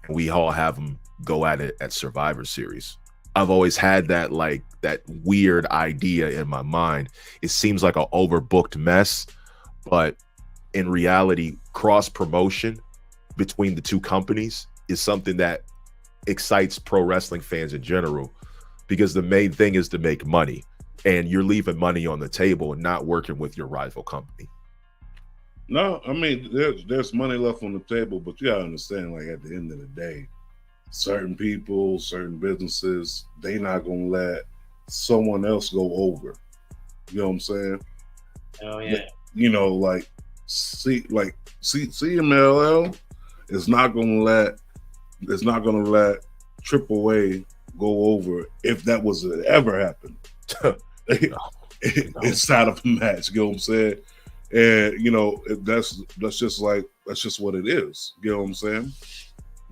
and we all have them go at it at Survivor Series. I've always had that like that weird idea in my mind. It seems like an overbooked mess, but in reality, cross promotion between the two companies is something that excites pro wrestling fans in general, because the main thing is to make money, and you're leaving money on the table and not working with your rival company.
No, I mean there's money left on the table, but you gotta understand, like at the end of the day, certain people, certain businesses, they not gonna let someone else go over. You know what I'm saying?
Oh yeah.
You know, like CMLL is not gonna let AAA go over if that was to ever happen inside of a match. You know what I'm saying? And you know, that's just what it is. You know what I'm saying?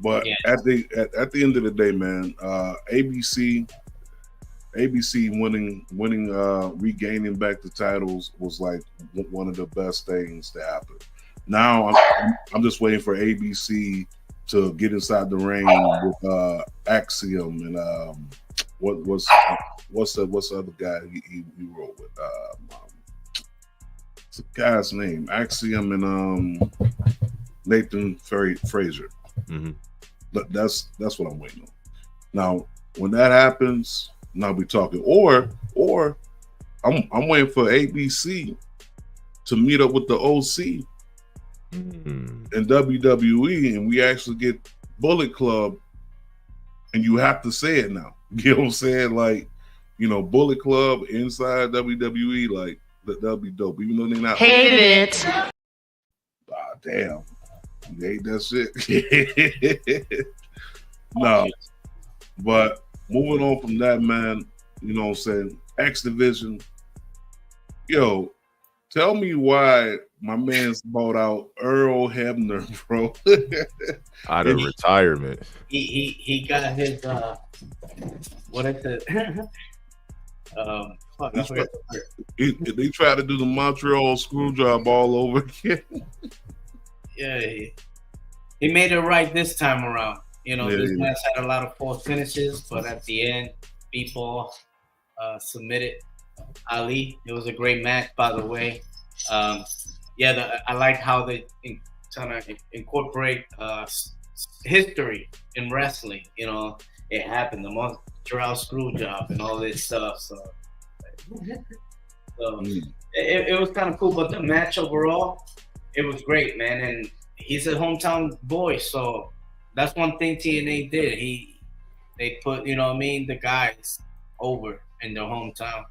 But
Yeah.
at the end of the day, man, ABC winning, regaining back the titles was like one of the best things to happen. Now I'm just waiting for ABC to get inside the ring with Axiom and what's the other guy he wrote with? What's the guy's name? Axiom and Nathan Frazier.
Mm-hmm.
But that's what I'm waiting on. Now, when that happens, now we talking. Or I'm waiting for ABC to meet up with the OC in WWE, and we actually get Bullet Club, and you have to say it now. You know what I'm saying? Like, you know, Bullet Club inside WWE, like that'll be dope. Even though they're not.
Hate it.
Ah, damn. You hate that shit? No. But moving on from that, man, you know what I'm saying? X Division. Yo, tell me why my man's bought out Earl Hebner, bro.
Out of retirement.
He got his what is it? Fuck, I forgot the word.
They try to do the Montreal screw job all over again.
Yeah, he made it right this time around. You know, this match had a lot of false finishes, but at the end, people submitted Ali. It was a great match, by the way. I like how they trying to incorporate history in wrestling. You know, it happened, the Montreal screw job and all this stuff. So it was kind of cool, but the match overall, it was great, man. And he's a hometown boy, so that's one thing TNA did. They put, you know what I mean, the guys over in their hometown.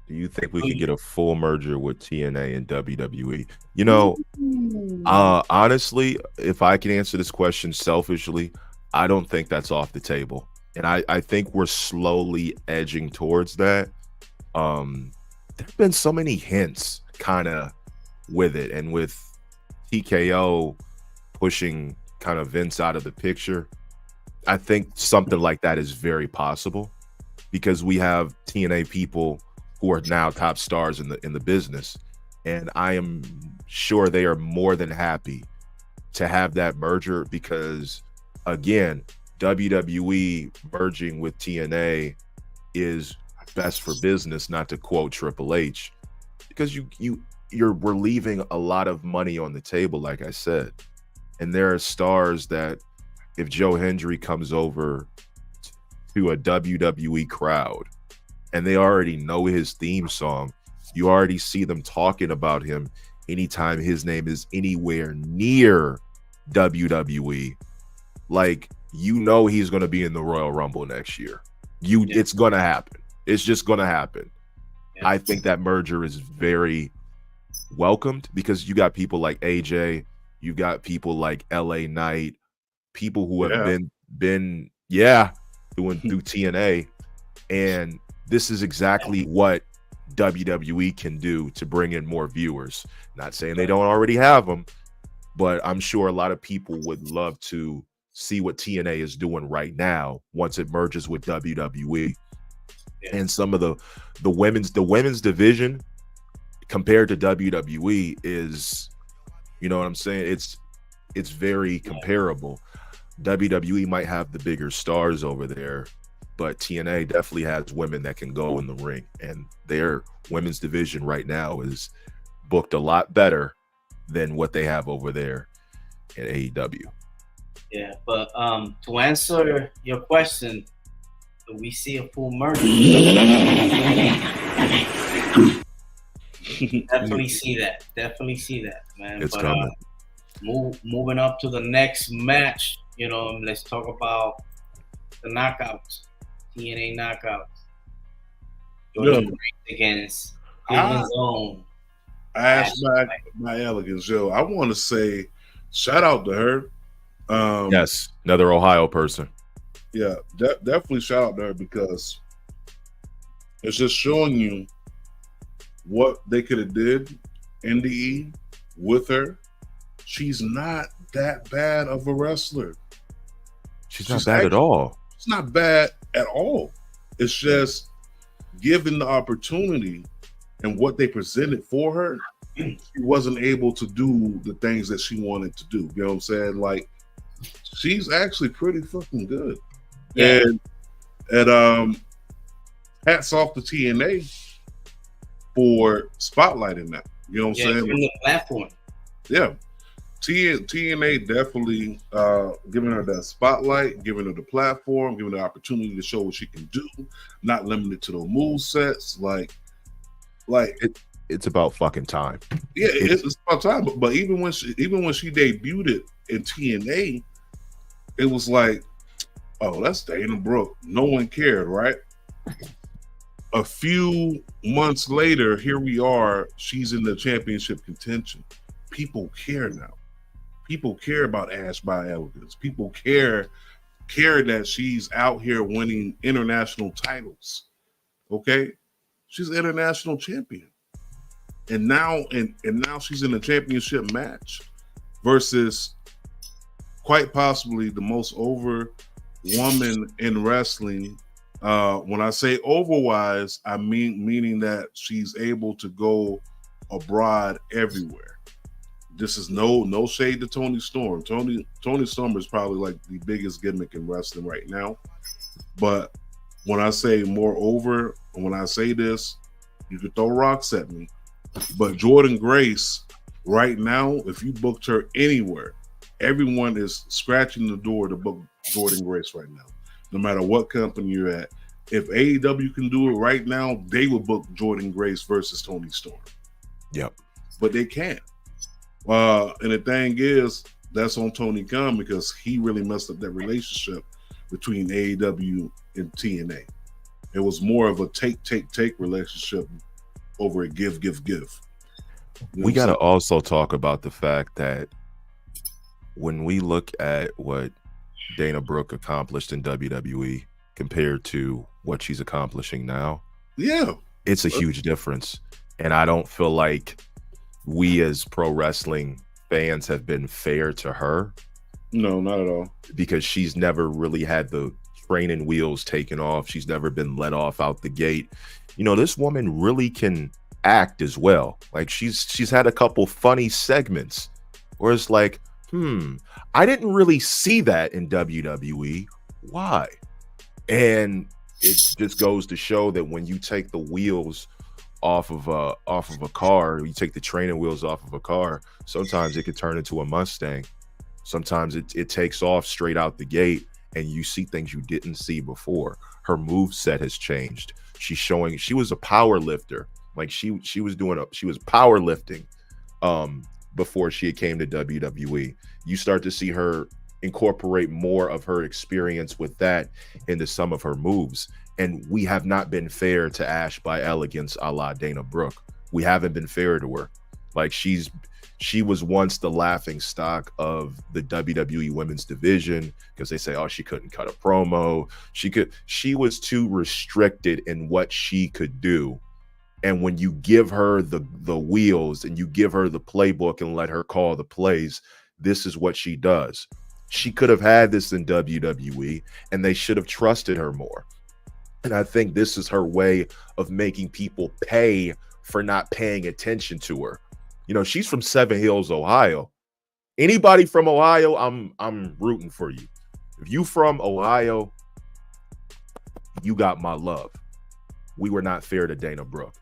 Do you think we could get a full merger with TNA and WWE? You know, honestly, if I can answer this question selfishly, I don't think that's off the table. And I think we're slowly edging towards that. There've been so many hints kind of with it, and with TKO pushing kind of Vince out of the picture, I think something like that is very possible, because we have TNA people who are now top stars in the business, and I am sure they are more than happy to have that merger, because again, WWE merging with TNA is best for business, not to quote Triple H, because we're leaving a lot of money on the table, like I said. And there are stars that if Joe Hendry comes over to a WWE crowd and they already know his theme song, you already see them talking about him anytime his name is anywhere near WWE. Like, you know he's going to be in the Royal Rumble next year. It's going to happen. It's just going to happen. Yeah. I think that merger is very welcomed because you got people like AJ, you got people like LA Knight, people who have been doing through TNA, and this is exactly what WWE can do to bring in more viewers. Not saying they don't already have them, but I'm sure a lot of people would love to see what TNA is doing right now once it merges with WWE. Yeah. And some of the women's division compared to WWE is, you know what I'm saying? It's very comparable. WWE might have the bigger stars over there, but TNA definitely has women that can go in the ring, and their women's division right now is booked a lot better than what they have over there at AEW.
Yeah, but to answer your question, do we see a full merger? Definitely see that. Definitely see that, man.
It's coming.
Moving up to the next match, you know, let's talk about the knockouts, TNA knockouts. Jordan against his own.
I asked my elegance, Joe. I want to say shout out to her.
Yes, another Ohio person.
Yeah, definitely shout out to her because it's just showing you what they could have did NDE with her. She's not that bad of a wrestler.
She's not bad at all.
It's not bad at all. It's just given the opportunity and what they presented for her, she wasn't able to do the things that she wanted to do. You know what I'm saying? Like, she's actually pretty fucking good. Yeah. And hats off to TNA for spotlighting that. You know what I'm saying?
From the platform.
Yeah. TNA definitely giving her that spotlight, giving her the platform, giving her the opportunity to show what she can do, not limited to the move sets. Like
it's about fucking time.
Yeah, it's about time. But even when she debuted it in TNA, it was like, oh, that's Dana Brooke. No one cared, right? A few months later, here we are. She's in the championship contention. People care now. People care about Ash by Elegance. People care that she's out here winning international titles. Okay, she's an international champion, and now she's in a championship match versus quite possibly the most over woman in wrestling. When I say overwise, I meaning that she's able to go abroad everywhere. This is no shade to Toni Storm. Toni Storm is probably like the biggest gimmick in wrestling right now. But when I say moreover, and when I say this, you can throw rocks at me. But Jordynne Grace, right now, if you booked her anywhere, everyone is scratching the door to book Jordynne Grace right now. No matter what company you're at. If AEW can do it right now, they will book Jordynne Grace versus Toni Storm.
Yep.
But they can't. And the thing is, that's on Tony Khan because he really messed up that relationship between AEW and TNA. It was more of a take relationship over a give. You know
we got to also talk about the fact that when we look at what Dana Brooke accomplished in WWE compared to what she's accomplishing now, it's a huge difference. And I don't feel like we as pro wrestling fans have been fair to her.
No, not at all.
Because she's never really had the training wheels taken off. She's never been let off out the gate. You know, this woman really can act as well. Like she's had a couple funny segments where it's like, I didn't really see that in WWE. Why? And it just goes to show that when you take the wheels off of a car, you take the training wheels off of a car, sometimes it could turn into a Mustang. Sometimes it takes off straight out the gate and you see things you didn't see before. Her move set has changed. She's showing she was a power lifter. Like she was powerlifting before she came to WWE. You start to see her incorporate more of her experience with that into some of her moves. And we have not been fair to Ash by Elegance a la Dana Brooke. We haven't been fair to her. Like she was once the laughing stock of the WWE women's division because they say, oh, she couldn't cut a promo. She was too restricted in what she could do. And when you give her the wheels and you give her the playbook and let her call the plays, this is what she does. She could have had this in WWE and they should have trusted her more. And I think this is her way of making people pay for not paying attention to her. You know, she's from Seven Hills, Ohio. Anybody from Ohio, I'm rooting for you. If you from Ohio, you got my love. We were not fair to Dana Brooke.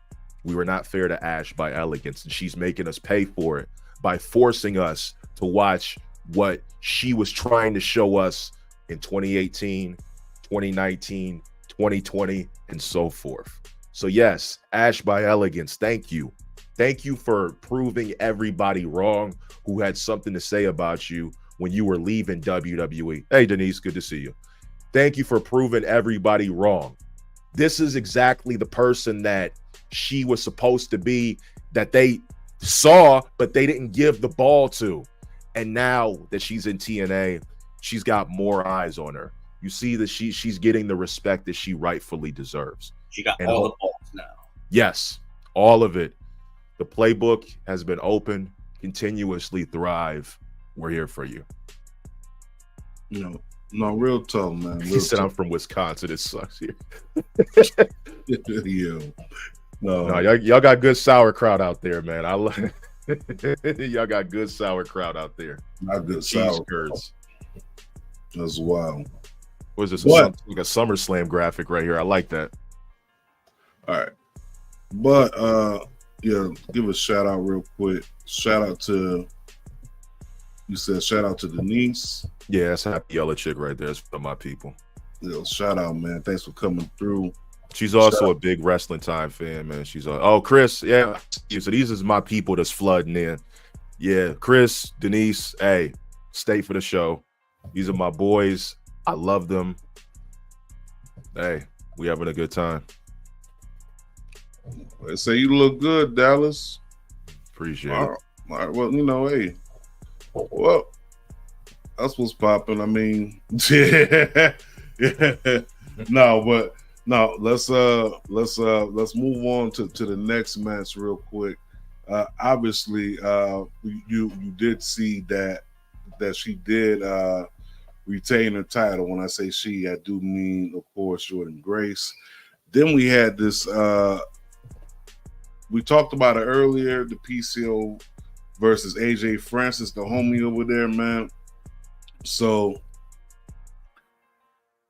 We were not fair to Ash by Elegance, and she's making us pay for it by forcing us to watch what she was trying to show us in 2018, 2019, 2020, and so forth. So yes, Ash by Elegance, thank you. Thank you for proving everybody wrong who had something to say about you when you were leaving WWE. Hey, Denise, good to see you. Thank you for proving everybody wrong. This is exactly the person that she was supposed to be, that they saw, but they didn't give the ball to. And now that she's in TNA, she's got more eyes on her. You see that she's getting the respect that she rightfully deserves.
She got all the balls now.
Yes, all of it. The playbook has been open. Continuously thrive. We're here for you.
You know, no, real tough, man.
He said, I'm from Wisconsin. It sucks here.
Yeah. No,
y'all got good sauerkraut out there, man. I love y'all got good sauerkraut out there.
Not good sauerkraut. That's wild.
What is this? Like a SummerSlam graphic right here. I like that.
All right. But yeah, give a shout out real quick. Shout out to Denise.
Yeah, that's a happy yellow chick right there. That's for my people.
Yeah, shout out, man. Thanks for coming through.
She's also a big Wrestling Time fan, man. She's Chris, yeah. So these is my people that's flooding in. Yeah, Chris, Denise, hey, stay for the show. These are my boys. I love them. Hey, we having a good time.
They say you look good, Dallas.
Appreciate it.
All right, well, you know, hey, well, that's what's popping. I mean, yeah. No, let's move on to the next match real quick. Obviously, you did see that she did retain her title. When I say she, I do mean, of course, Jordan Grace. Then we had this. We talked about it earlier. The PCO versus AJ Francis, the homie over there, man. So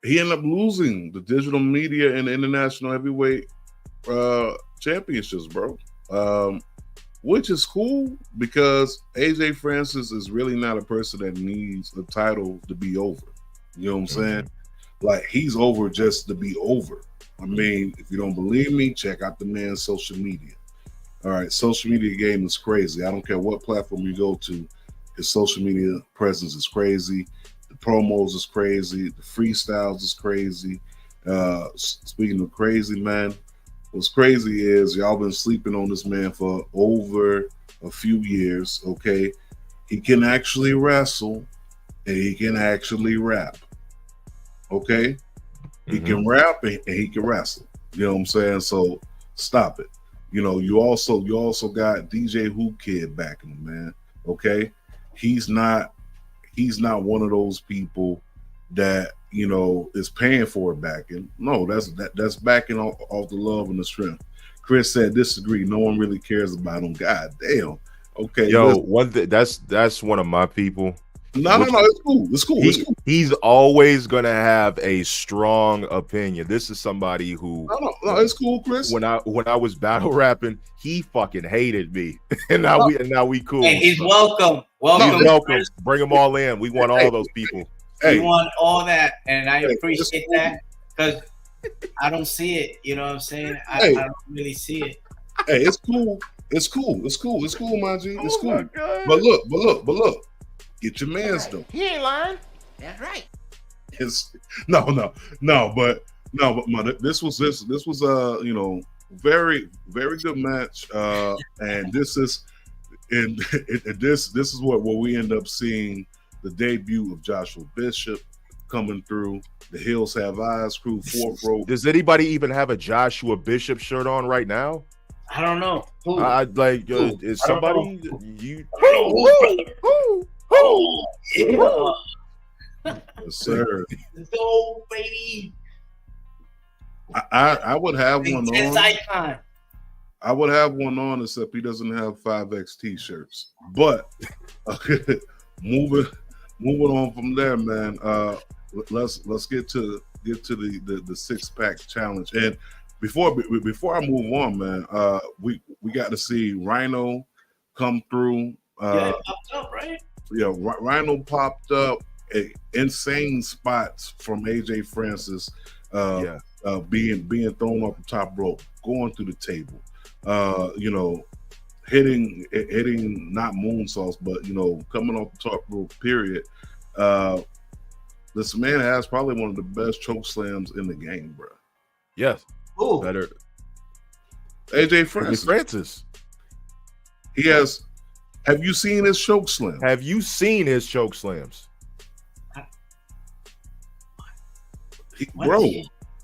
he ended up losing the digital media and the international heavyweight championships, bro. Which is cool because AJ Francis is really not a person that needs a title to be over. You know what I'm saying? Like, he's over just to be over. I mean, if you don't believe me, check out the man's social media. All right, social media game is crazy. I don't care what platform you go to, his social media presence is crazy. The promos is crazy. The freestyles is crazy. Speaking of crazy, man, what's crazy is y'all been sleeping on this man for over a few years, okay? He can actually wrestle and he can actually rap, okay? He can rap and he can wrestle. You know what I'm saying? So stop it. You know, you also got DJ Who Kid backing him, man. Okay, he's not one of those people that, you know, is paying for it backing. No, that's backing off the love and the strength. Chris said disagree. No one really cares about him. God damn. Okay,
yo, that's one of my people.
No, it's cool.
He's always gonna have a strong opinion. This is somebody who
no, it's cool, Chris.
When I was battle rapping, he fucking hated me, and now we cool.
Hey, he's welcome.
He's welcome. Bring them all in. We want all those people.
Hey.
You want all that, and I
Hey,
appreciate that because I don't see it. You know what I'm saying? I don't really see it.
Hey, it's cool. It's cool. It's cool. It's cool, my G. It's cool.
my God.
But look. Get your mans though.
He ain't lying. That's right.
It's no. But this was you know, very very good match. And this is this is what we end up seeing the debut of Joshua Bishop coming through. The Hills Have Eyes crew, fourth row.
Does anybody even have a Joshua Bishop shirt on right now?
I don't know. Who?
Is somebody you?
Who? Yeah.
Yes, sir.
So, baby.
I would have one on.
Icon.
I would have one on, except he doesn't have 5X t-shirts. But moving on from there, man. Let's get to the 6-pack challenge. And before I move on, man, we got to see Rhino come through.
Yeah, it popped up, right?
Yeah, Rhino popped up. Insane spots from AJ Francis. Being thrown off the top rope, going through the table. You know, hitting not moonsaults, but you know, coming off the top rope. Period. This man has probably one of the best choke slams in the game, bro.
Yes.
Ooh.
Better.
AJ Francis. He has. Have you seen his choke slam?
Have you seen his choke slams?
Bro,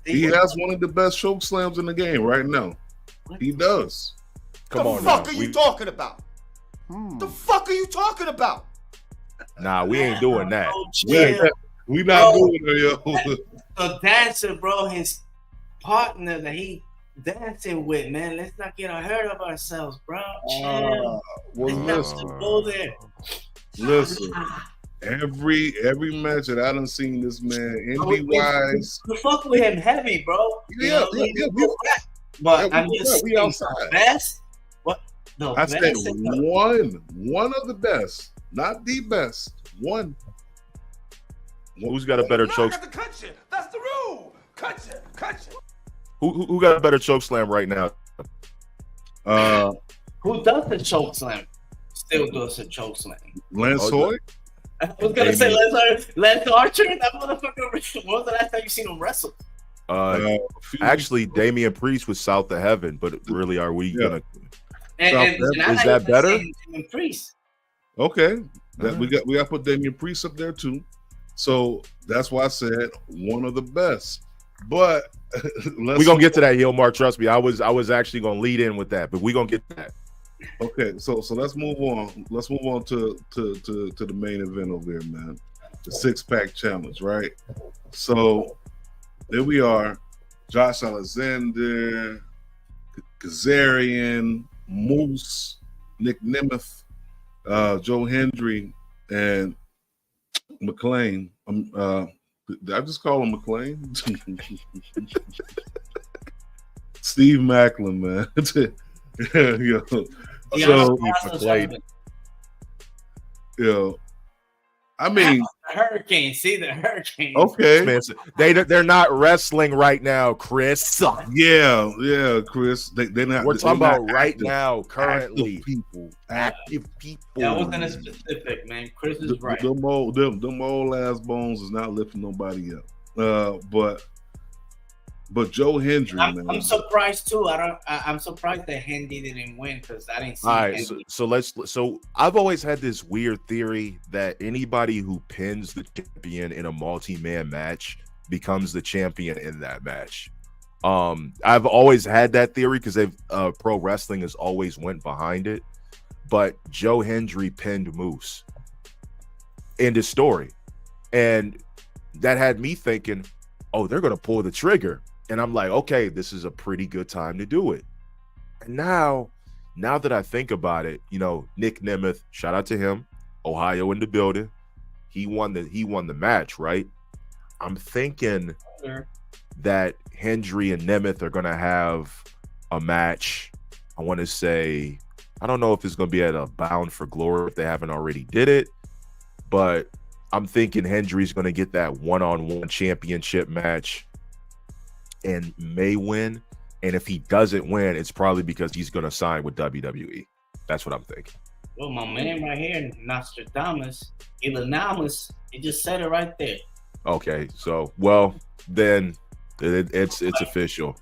he has one of the best choke slams in the game right now. He does.
Come on, the fuck are you talking about? The fuck are you talking about?
Nah, we ain't doing that.
We not doing it, yo.
The dancer, bro, his partner that he dancing with, man. Let's not get ahead of ourselves, bro. Chill. Let's not go there.
Listen, every match that I done seen this man indie wise,
you fuck with him heavy, bro.
Yeah.
But I'm just
we outside.
Best. What? No,
I said one of the best, not the best. One.
Who's got a better choke?
That's the rule. Cut you.
Who got a better choke slam right now?
Who does the choke slam? Still does the choke slam.
Lance Hoy?
I was gonna say Lance Archer. That motherfucker. When was the last time you seen him wrestle?
Actually, Damian Priest was South of Heaven, but really, are we gonna?
Is
that better?
Damian Priest.
Okay, we got to put Damian Priest up there too. So that's why I said one of the best. But
we're gonna get to that, heel Mark. Trust me, I was actually gonna lead in with that, but we're gonna get to that.
Okay, so let's move on. Let's move on to the main event over here, man. The 6-pack challenge, right? So there we are. Josh Alexander, Kazarian, Moose, Nick Nemeth, Joe Hendry, and McLean. Did I just call him McLean? Steve Macklin, man. Yo. So, yo, I mean,
the Hurricane. See the Hurricane.
Okay,
they're not wrestling right now, Chris.
Yeah, Chris. They're not.
We're talking about right now, currently.
Active people.
That wasn't a specific, man. Chris is right.
Them old ass bones is not lifting nobody up. But Joe Hendry, man.
I'm surprised too. I'm surprised that Hendy didn't win because I didn't see.
All right, so I've always had this weird theory that anybody who pins the champion in a multi-man match becomes the champion in that match. I've always had that theory because pro wrestling has always went behind it. But Joe Hendry pinned Moose. End of story. And that had me thinking, oh, they're gonna pull the trigger. And I'm like, okay, this is a pretty good time to do it. And now that I think about it, you know, Nick Nemeth, shout out to him, Ohio in the building. He won the match, right? I'm thinking that Hendry and Nemeth are gonna have a match. I want to say, I don't know if it's gonna be at a Bound for Glory if they haven't already did it, but I'm thinking Hendry's going to get that one-on-one championship match and may win. And if he doesn't win, it's probably because he's going to sign with WWE. That's what I'm thinking.
Well, my man right here, Nostradamus, Illinois, he just said it right there.
Okay, so well then it's official.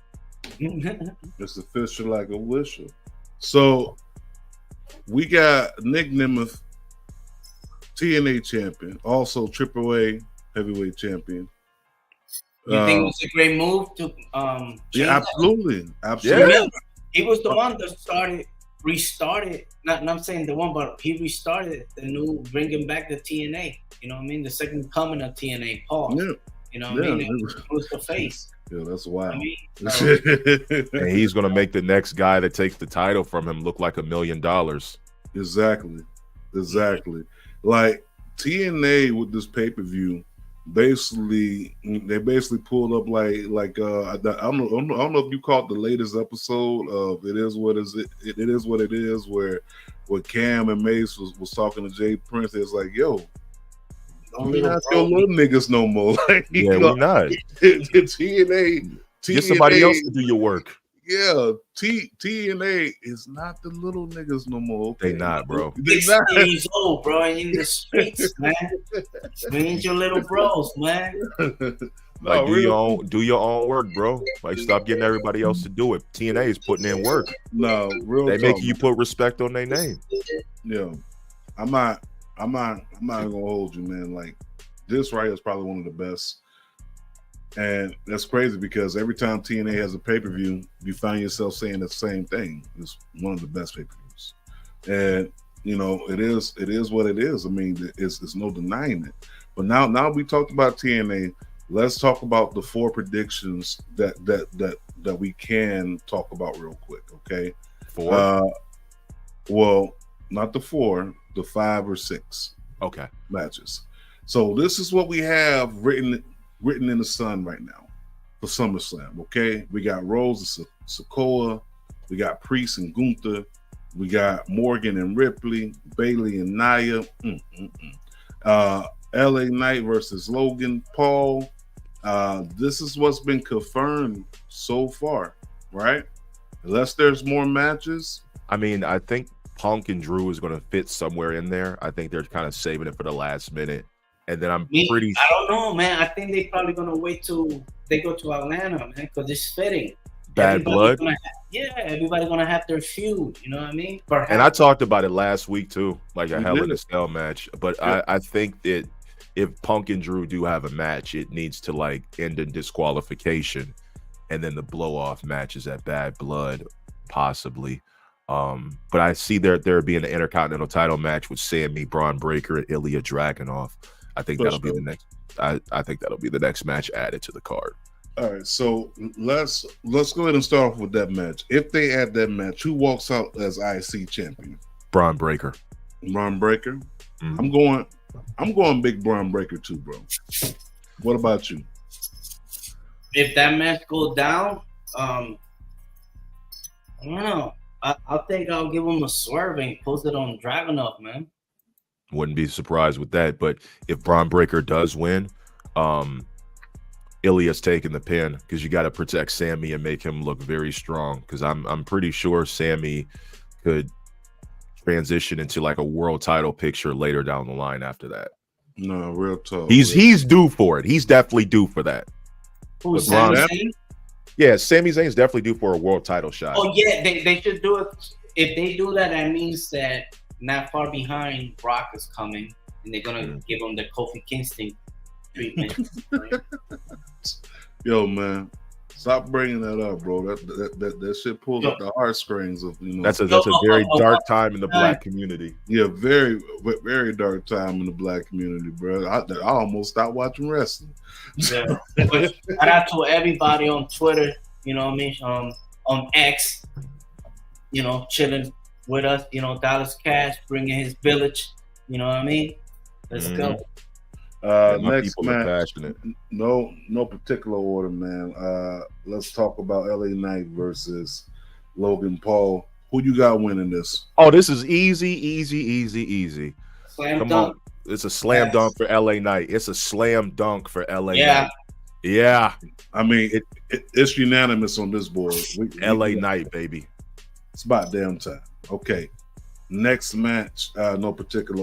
It's official like a whistle. So we got Nick Nemeth, TNA champion, also AAA heavyweight champion.
You think it was a great move to
yeah, absolutely.
Yeah. He was the one that restarted. Not I'm saying the one, but he restarted the new, bringing back the TNA. You know what I mean? The second coming of TNA, Paul. Yeah. You know what I mean? It was the face.
Yeah, that's wild.
I mean,
and he's gonna make the next guy that takes the title from him look like $1 million.
Exactly. Like TNA with this pay-per-view, they basically pulled up like I don't know if you caught the latest episode of It Is What It Is, where Cam and Mace was talking to Jay Prince. It's like, yo, we're not your little niggas no more. Like,
yeah, we're not.
TNA,
get somebody else to do your work.
Yeah, TNA is not the little niggas no more. Okay?
They not, bro.
They not. Years old, bro, in the streets, man. We ain't your little bros, man.
Like, do your own work, bro. Like, stop getting everybody else to do it. TNA is putting in work.
No, real.
They making you put respect on their name.
Yeah, I'm not gonna hold you, man. Like, this right here is probably one of the best. And that's crazy because every time TNA has a pay-per-view, you find yourself saying the same thing. It's one of the best pay-per-views. And you know, it is what it is. I mean, it's no denying it. But now we talked about TNA, let's talk about the 4 predictions that we can talk about real quick, okay?
4?
Well, not the 4, the 5 or 6 matches. So this is what we have written in the sun right now for SummerSlam, okay? We got Rose and Sikoa, we got Priest and Gunther, we got Morgan and Ripley, Bailey and Nia, LA Knight versus Logan Paul. This is what's been confirmed so far, right? Unless there's more matches.
I mean, I think Punk and Drew is going to fit somewhere in there. I think they're kind of saving it for the last minute. And then I
don't know, man. I think they're probably gonna wait till they go to Atlanta, man, because it's fitting.
Bad blood.
Everybody's gonna have their feud. You know what I mean? Perhaps.
And I talked about it last week too, like a Hell in a Cell match. But yeah. I think that if Punk and Drew do have a match, it needs to like end in disqualification, and then the blow off matches at Bad Blood, possibly. But I see there being an Intercontinental title match with Sammy, Braun Breaker, and Ilya Dragunov. I think that'll be the next. I think that'll be the next match added to the card.
All right, so let's go ahead and start off with that match. If they add that match, who walks out as IC champion?
Braun Breaker.
Braun Breaker.
Mm-hmm.
I'm going big Braun Breaker too, bro. What about you?
If that match goes down, I don't know. I think I'll give him a swerve and post it on Dragunov, man.
Wouldn't be surprised with that. But if Braun Breaker does win, Ilya's taking the pin because you got to protect Sammy and make him look very strong. Because I'm pretty sure Sammy could transition into like a world title picture later down the line after that.
No, real talk.
He's due for it. He's definitely due for that.
Who's Sami Zayn?
Yeah, Sami Zayn's definitely due for a world title shot.
Oh yeah, they should do it. If they do that, that means that not far behind Brock is coming, and they're gonna give him the Kofi Kingston treatment.
Yo, man, stop bringing that up, bro. That shit pulls up the heartstrings of
That's a very dark time in the black community.
Yeah, very very dark time in the black community, bro. I almost stopped watching wrestling.
Yeah, but shout out to everybody on Twitter. You know what I mean? On X, chilling with us, Dallas Cash bringing his village, you know what I mean? Let's go.
Next match, no particular order, man. Let's talk about LA Knight versus Logan Paul. Who you got winning this?
Oh, this is easy.
Slam dunk.
It's a slam dunk for LA Knight. It's a slam dunk for LA
Yeah.
Knight. Yeah.
I mean, it's unanimous on this board.
LA Knight, baby.
It's about damn time. Okay. Next match, no particular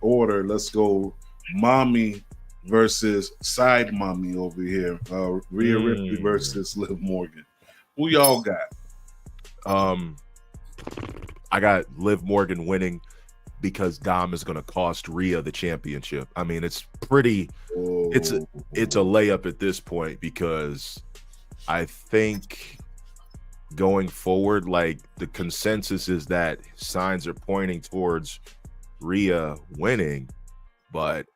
order. Let's go Mommy versus Side Mommy over here. Rhea Ripley versus Liv Morgan. Who y'all got?
I got Liv Morgan winning because Dom is going to cost Rhea the championship. I mean, it's pretty. It's a layup at this point because I think going forward, like the consensus is that signs are pointing towards Rhea winning, but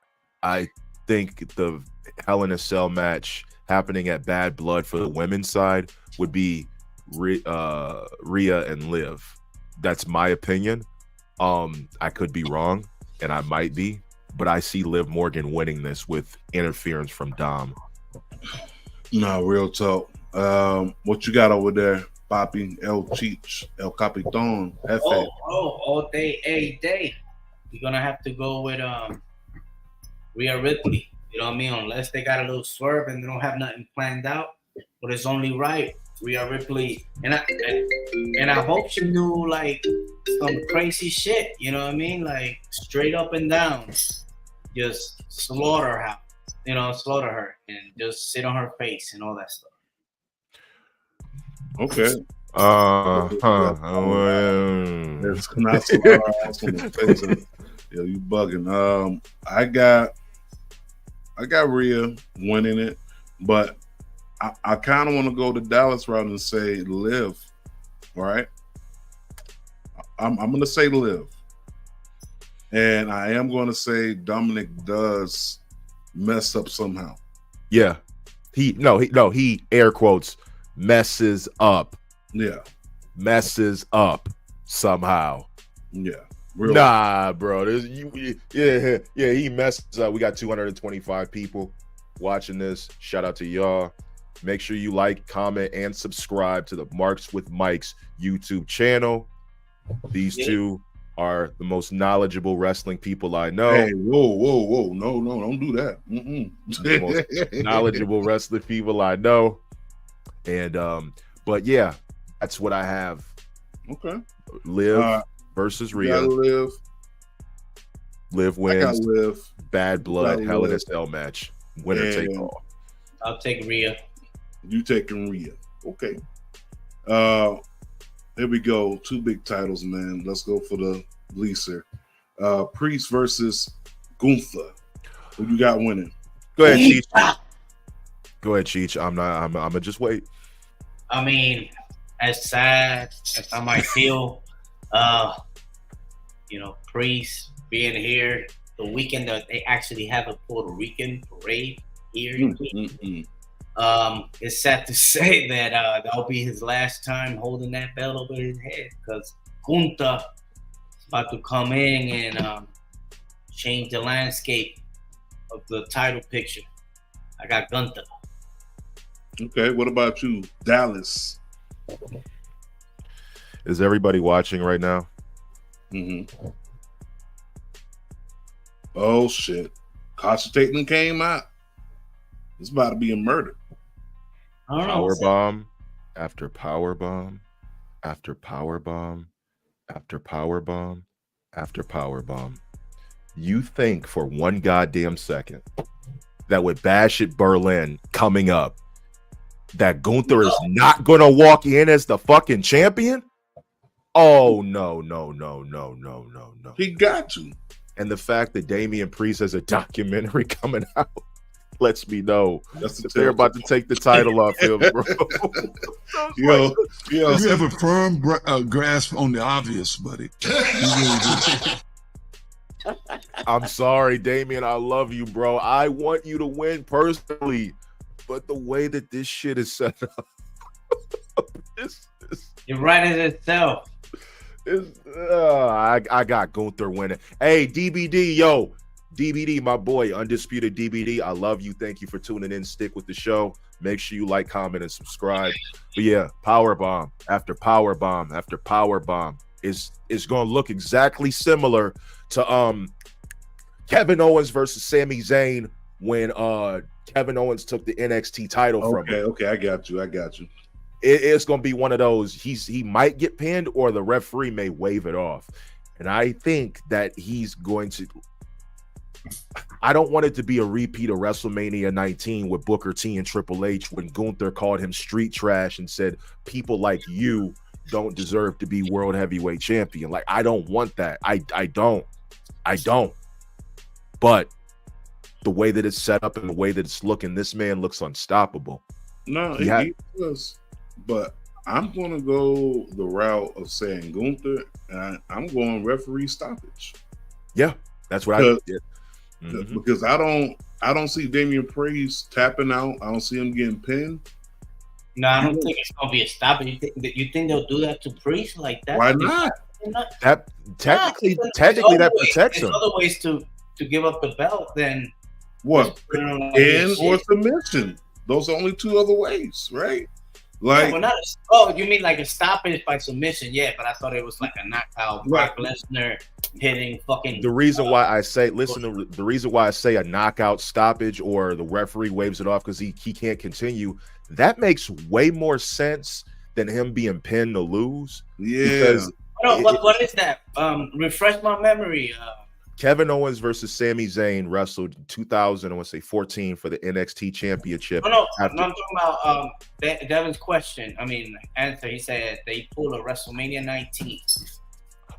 I think the Hell in a Cell match happening at Bad Blood for the women's side would be Rhea and Liv. That's my opinion. I could be wrong, and I might be, but I see Liv Morgan winning this with interference from Dom.
No, real talk. What you got over there, Papi? El Cheech, El Capitan, F.
All day, a day. You're gonna have to go with Rhea Ripley. You know what I mean? Unless they got a little swerve and they don't have nothing planned out, but it's only right. Rhea Ripley, and I hope she knew like some crazy shit. You know what I mean? Like straight up and down, just slaughter her. You know, slaughter her and just sit on her face and all that stuff.
Okay. There's not some ass on the face. Yo, you bugging. I got Rhea winning it, but I kind of want to go the Dallas route and say Liv. All right. I'm going to say Liv. And I am going to say Dominic does mess up somehow.
Yeah. He air quotes messes up.
Yeah.
Messes up somehow.
Yeah.
Nah, bro. He messes up. We got 225 people watching this. Shout out to y'all. Make sure you like, comment, and subscribe to the Marks with Mike's YouTube channel. These two are the most knowledgeable wrestling people I know.
Hey, whoa. No, don't do that.
The most knowledgeable wrestling people I know. And but yeah, that's what I have.
Okay.
Liv versus Rhea.
Liv
wins.
I got Liv.
Bad Blood Hell in a Cell match. Winner take all.
I'll take Rhea.
You taking Rhea. Okay. Here we go. 2 big titles, man. Let's go for the leaser. Priest versus Gunther. Who you got winning?
Go ahead, Cheech. Go ahead, Cheech. I'm gonna just wait.
I mean, as sad as I might feel, Priest being here the weekend that they actually have a Puerto Rican parade here. It's sad to say that that'll be his last time holding that belt over his head because Gunther is about to come in and change the landscape of the title picture. I got Gunther.
Okay, what about you, Dallas?
Is everybody watching right now?
Mm-hmm. Oh shit! Concentrating came out. It's about to be a murder.
Power bomb after power bomb after power bomb after power bomb after power bomb. You think for one goddamn second that with Bash at Berlin coming up, that Gunther is not gonna walk in as the fucking champion? Oh no.
He got to.
And the fact that Damian Priest has a documentary coming out lets me know that they're about to take the title off him, bro.
Yo.
You have a firm grasp on the obvious, buddy. You really do.
I'm sorry, Damian. I love you, bro. I want you to win personally, but the way that this shit is set up,
You're right as itself.
I got Gunther winning. Hey, DBD, yo. DBD, my boy, Undisputed DBD. I love you. Thank you for tuning in. Stick with the show. Make sure you like, comment, and subscribe. But yeah, power bomb after power bomb after power bomb is going to look exactly similar to Kevin Owens versus Sami Zayn when Kevin Owens took the NXT title from him.
Okay, I got you.
It's going to be one of those. He might get pinned or the referee may wave it off. And I think that he's going to. I don't want it to be a repeat of WrestleMania 19 with Booker T and Triple H when Gunther called him street trash and said people like you don't deserve to be world heavyweight champion. Like, I don't want that. I don't. But the way that it's set up and the way that it's looking, this man looks unstoppable.
No, he does. But I'm going to go the route of saying Gunther, and I'm going referee stoppage.
Yeah, that's what I did.
Because I don't see Damian Priest tapping out. I don't see him getting pinned.
No, I don't think it's gonna be a stop. You think they'll do that to Priest like that?
Why not?
That technically that protects him.
There's other ways to give up the belt than
what? Pin or submission. Those are only two other ways, right? Like,
you mean like a stoppage by submission? Yeah, but I thought it was like a knockout. Brock Lesnar hitting fucking.
The reason why I say, the reason why I say a knockout stoppage or the referee waves it off because he can't continue. That makes way more sense than him being pinned to lose.
Yeah.
What is that? Refresh my memory.
Kevin Owens versus Sami Zayn wrestled in 2014 for the NXT Championship.
I'm talking about Devin's question. I mean, answer. He said they pulled a WrestleMania 19.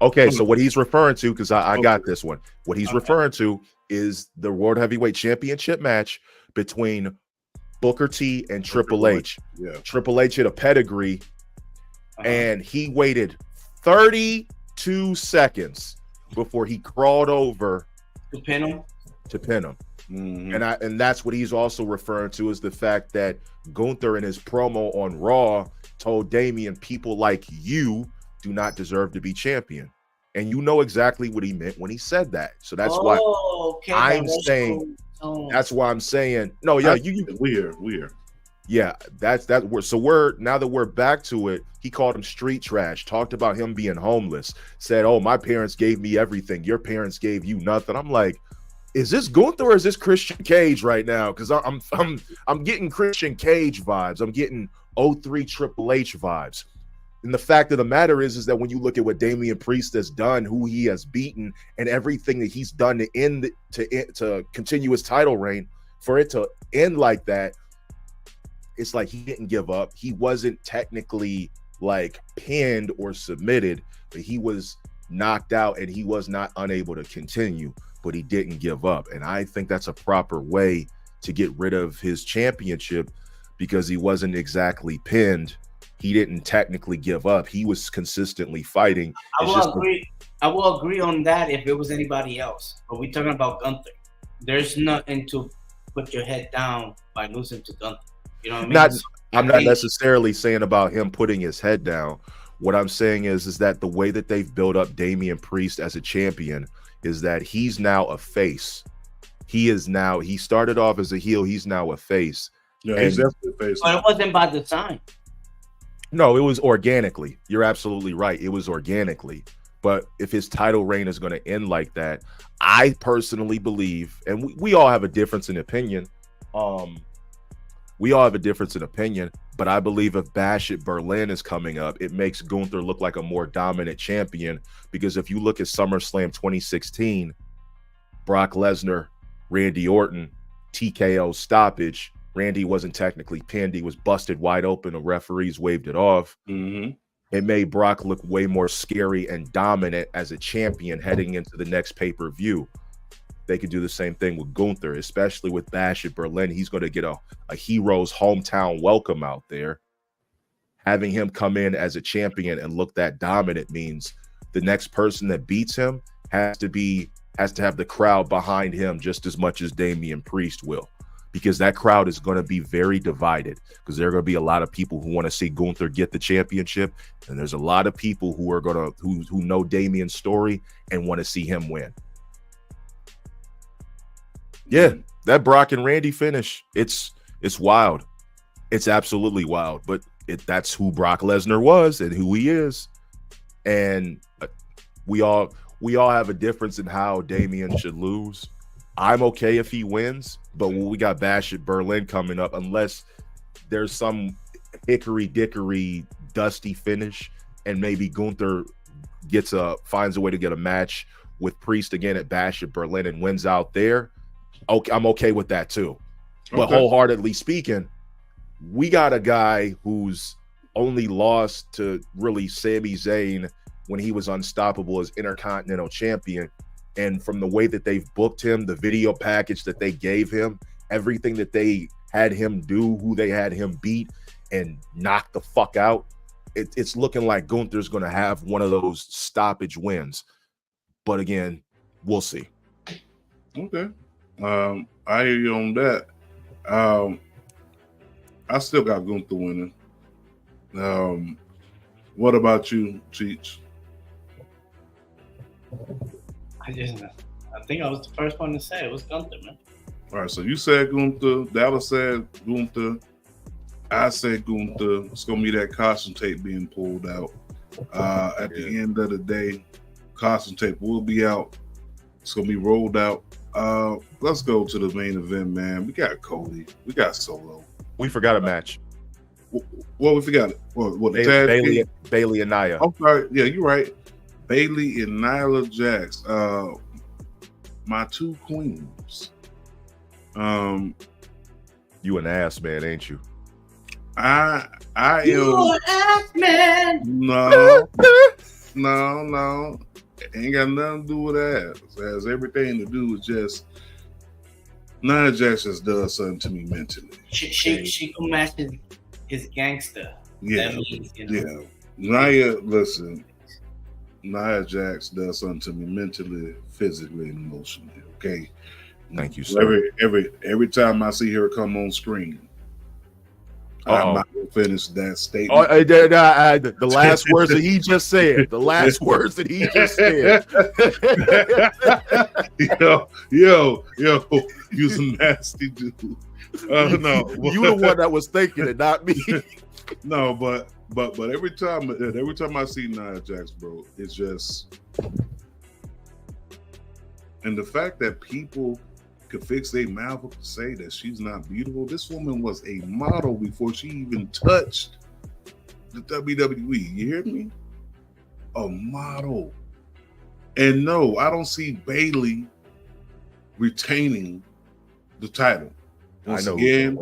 Okay, so what he's referring to, because I got this one. What he's referring to is the World Heavyweight Championship match between Booker T and Triple H.
Yeah.
Triple H hit a pedigree, and he waited 32 seconds before he crawled over
to pin him.
Mm-hmm.
And that's what he's also referring to is the fact that Gunther in his promo on Raw told Damian, people like you do not deserve to be champion. And you know exactly what he meant when he said that. So that's why I'm saying that's why I'm saying no, yeah,
weird.
Yeah, that's that. So now that we're back to it, he called him street trash, talked about him being homeless, said, "Oh, my parents gave me everything. Your parents gave you nothing." I'm like, is this Gunther or is this Christian Cage right now? Because I'm getting Christian Cage vibes. I'm getting 03 Triple H vibes. And the fact of the matter is that when you look at what Damian Priest has done, who he has beaten, and everything that he's done to continue his title reign, for it to end like that. It's like he didn't give up. He wasn't technically like pinned or submitted, but he was knocked out and he was not unable to continue, but he didn't give up. And I think that's a proper way to get rid of his championship because he wasn't exactly pinned. He didn't technically give up. He was consistently fighting.
I will agree on that if it was anybody else. But we're talking about Gunther. There's nothing to put your head down by losing to Gunther. You know what I mean?
I'm not necessarily saying about him putting his head down. What I'm saying is that the way that they've built up Damian Priest as a champion is that he's now a face. He started off as a heel. He's now a face.
Yeah, he's definitely a face.
But it wasn't by design.
No, it was organically. You're absolutely right. It was organically. But if his title reign is going to end like that, I personally believe, and we all have a difference in opinion. We all have a difference in opinion, but I believe if Bash at Berlin is coming up, it makes Gunther look like a more dominant champion. Because if you look at SummerSlam 2016, Brock Lesnar, Randy Orton, TKO stoppage. Randy wasn't technically pinned. He was busted wide open. The referees waved it off.
Mm-hmm.
It made Brock look way more scary and dominant as a champion heading into the next pay-per-view. They could do the same thing with Gunther, especially with Bash at Berlin. He's going to get a hero's hometown welcome out there. Having him come in as a champion and look that dominant means the next person that beats him has to have the crowd behind him just as much as Damian Priest will, because that crowd is going to be very divided because there are going to be a lot of people who want to see Gunther get the championship, and there's a lot of people who are who know Damian's story and want to see him win. Yeah, that Brock and Randy finish, it's wild. It's absolutely wild, but that's who Brock Lesnar was and who he is. And we all have a difference in how Damian should lose. I'm okay if he wins, but when we got Bash at Berlin coming up, unless there's some hickory dickory dusty finish and maybe Gunther finds a way to get a match with Priest again at Bash at Berlin and wins out there, okay, I'm okay with that too. But wholeheartedly speaking, we got a guy who's only lost to really Sami Zayn when he was unstoppable as Intercontinental Champion. And from the way that they've booked him, the video package that they gave him, everything that they had him do, who they had him beat and knock the fuck out, it's looking like Gunther's going to have one of those stoppage wins. But again, we'll see.
Okay. I hear you on that. I still got Gunther winning. What about you, Cheech?
I think I was the first one to say it was Gunther, man.
All right, so you said Gunther. Dallas said Gunther. I said Gunther. It's gonna be that caution tape being pulled out. At the end of the day, caution tape will be out. It's gonna be rolled out. Let's go to the main event, man. We got Cody. We got Solo.
We forgot a match.
Well, we forgot it. What
Bailey and Nia.
I'm sorry. Yeah, you're right. Bailey and Nyla Jax. My two queens.
You an ass man, ain't you?
I am.
You an ass man.
No. Ain't got nothing to do with ass. It has everything to do with just Nia Jax just does something to me mentally.
She can match his gangster.
Yeah.
That means,
Yeah. Nia Jax does something to me mentally, physically, and emotionally. Okay.
Thank you, sir.
Every time I see her come on screen, I'm not gonna finish that statement.
The last words that he just said. The last words that he just said.
yo, you's a nasty dude. No,
you the one that was thinking it, not me.
No, but every time I see Nia Jax, bro, it's just, and the fact that people could fix their mouth up to say that she's not beautiful. This woman was a model before she even touched the WWE. You hear me? A model. And no, I don't see Bailey retaining the title. Once again,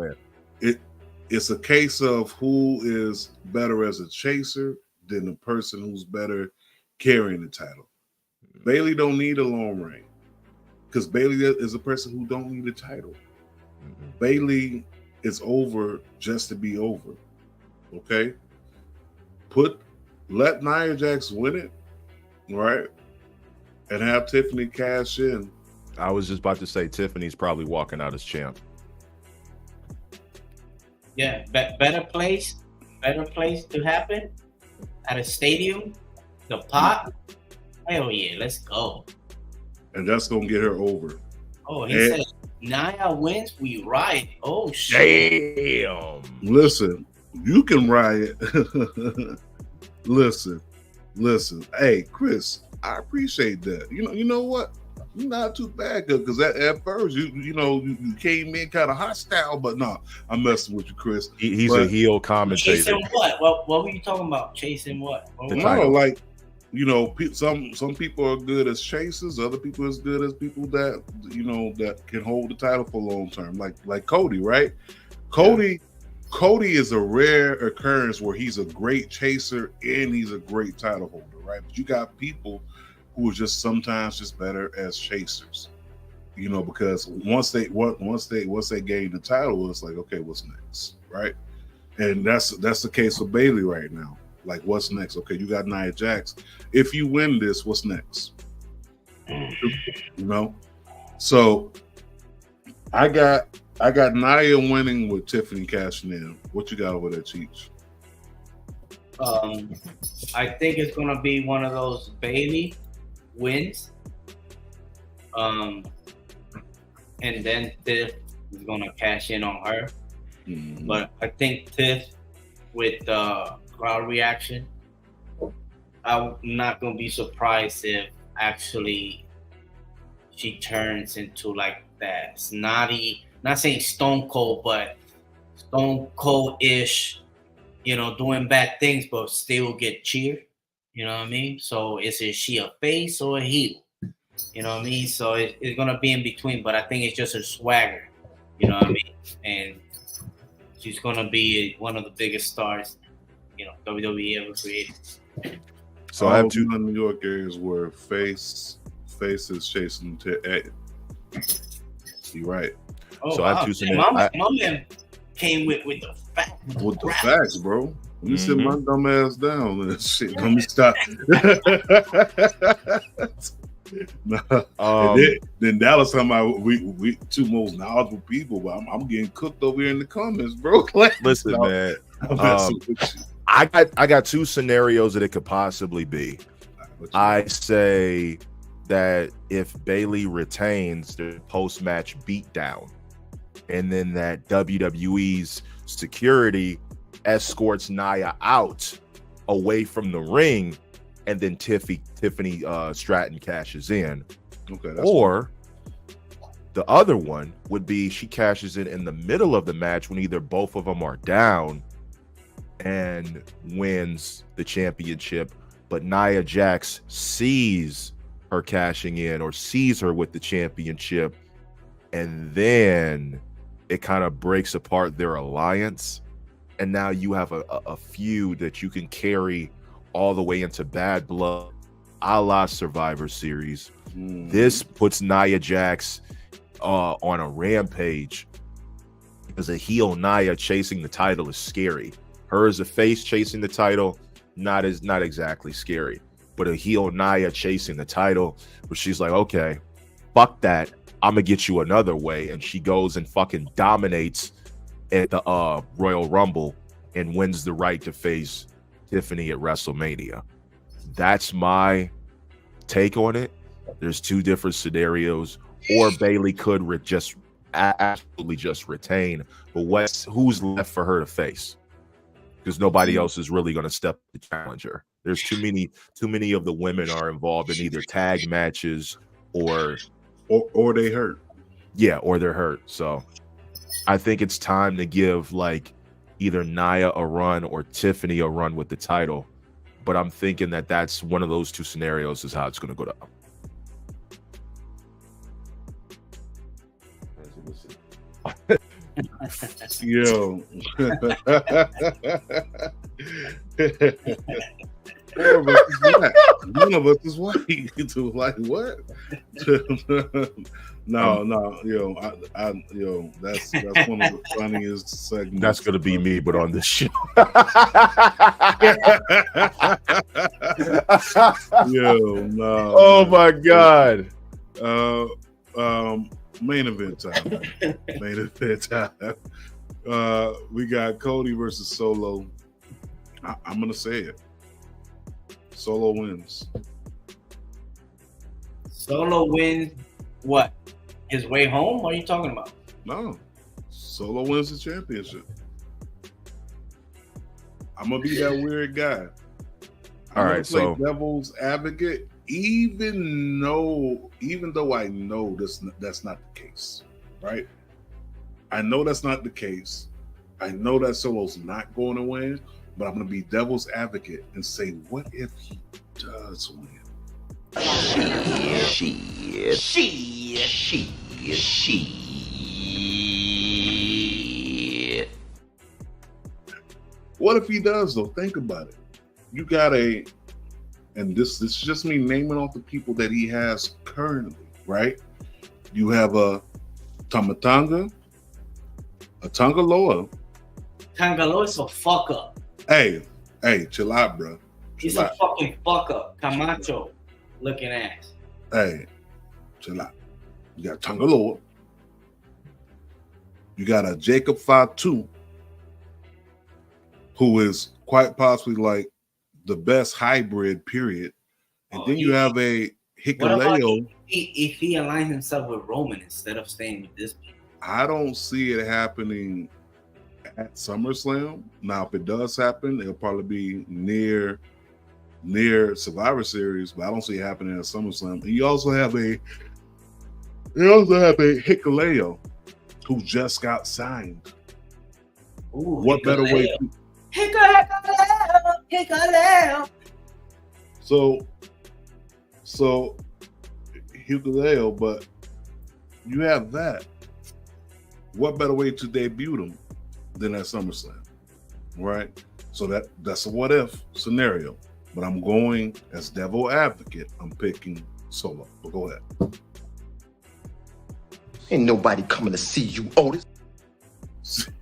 it's a case of who is better as a chaser than the person who's better carrying the title. Bailey don't need a long reign because Bailey is a person who don't need a title. Bailey is over just to be over. Okay, let Nia Jax win it, right, and have Tiffany cash in.
I was just about to say Tiffany's probably walking out as champ.
Yeah, better place to happen at a stadium. The pot. Hell yeah, let's go.
And that's gonna get her over.
Oh, he said Nia wins, we ride. Oh shit.
Damn.
Listen, you can riot. Listen. Hey, Chris, I appreciate that. You know what? You're not too bad because at first you came in kind of hostile, but no, I'm messing with you, Chris.
He's a heel commentator.
Chasing what? What were you talking about? Chasing what?
Like, some people are good as chasers, other people are as good as people that that can hold the title for long term, like Cody, right? Cody is a rare occurrence where he's a great chaser and he's a great title holder, right? But you got people who are just sometimes just better as chasers, because once they gain the title, it's like, okay, what's next, right? And that's the case for Bailey right now. Like, what's next? Okay, you got Nia Jax. If you win this, what's next? So I got Nia winning with Tiffany cashing in. What you got over there, Cheech?
I think it's gonna be one of those Bailey wins. And then Tiff is gonna cash in on her.
Mm-hmm.
But I think Tiff with crowd reaction, I'm not gonna be surprised if actually she turns into like that snotty, not saying Stone Cold, but Stone Cold-ish, you know, doing bad things, but still get cheered. You know what I mean? So is she a face or a heel? You know what I mean? So it's gonna be in between, but I think it's just her swagger. You know what I mean? And she's gonna be one of the biggest stars, you know, WWE ever created.
So I have two New York areas where face is chasing. You're right.
Oh,
so
wow.
I have two scenarios.
My man came with the facts.
With the facts, bro. You sit my dumb ass down. Shit, let me stop. Then Dallas talking about we two most knowledgeable people, but I'm getting cooked over here in the comments, bro.
Listen, man. I got two scenarios that it could possibly be. I say that if Bayley retains the post-match beatdown, and then that WWE's security escorts Nia out away from the ring, and then Tiffany Stratton cashes in.
Okay.
Or the other one would be she cashes in the middle of the match when either both of them are down and wins the championship, but Nia Jax sees her cashing in or sees her with the championship, and then it kind of breaks apart their alliance, and now you have a feud that you can carry all the way into Bad Blood, a la Survivor Series. This puts Nia Jax on a rampage, because a heel Nia chasing the title is scary. Her as a face chasing the title, not exactly scary. But a heel Nia chasing the title, where she's like, okay, fuck that, I'm gonna get you another way, and she goes and fucking dominates at the Royal Rumble and wins the right to face Tiffany at WrestleMania. That's my take on it. There's two different scenarios, or Bayley could absolutely just retain, but who's left for her to face? Because nobody else is really going to step to challenge her. There's too many of the women are involved in either tag matches or
they hurt.
Yeah, or they're hurt. So I think it's time to give like either Nia a run or Tiffany a run with the title. But I'm thinking that that's one of those two scenarios is how it's going to go down.
Yo. One of us is white. Like what? No, yo, yo, that's one of the funniest segments.
That's gonna be me, but on this show.
Yo, no.
Oh my god.
Main event time. Main event time. We got Cody versus Solo. I'm gonna say it. Solo wins.
Solo wins what? His way home? What are you talking about?
No. Solo wins the championship. I'm gonna be that weird guy.
All right, so
devil's advocate, even though I know that's not the case, right? I know that's not the case. I know that Solo's not going to win, but I'm going to be devil's advocate and say, what if he does win? Shit. What if he does, though? Think about it. You got and this is just me naming off the people that he has currently, right? You have a Tamatanga, a Tangaloa.
Tangaloa is a fuck up.
Hey, chill out, bro.
He's a fucking fuck up. Camacho looking ass.
Hey, chill out. You got Tangaloa. You got a Jacob Fatu, who is quite possibly like the best hybrid, period. And then you have a Hikuleo.
If he aligns himself with Roman instead of staying with this people?
I don't see it happening at SummerSlam. Now, if it does happen, it'll probably be near Survivor Series, but I don't see it happening at SummerSlam. And you also have a You also have a Hikuleo, who just got signed.
Ooh,
What better way?
Hikuleo.
So Hikuleo, but you have that. What better way to debut them than at SummerSlam, right? So that's a what if scenario. But I'm going as devil advocate. I'm picking Solo. But go ahead.
Ain't nobody coming to see you, Otis.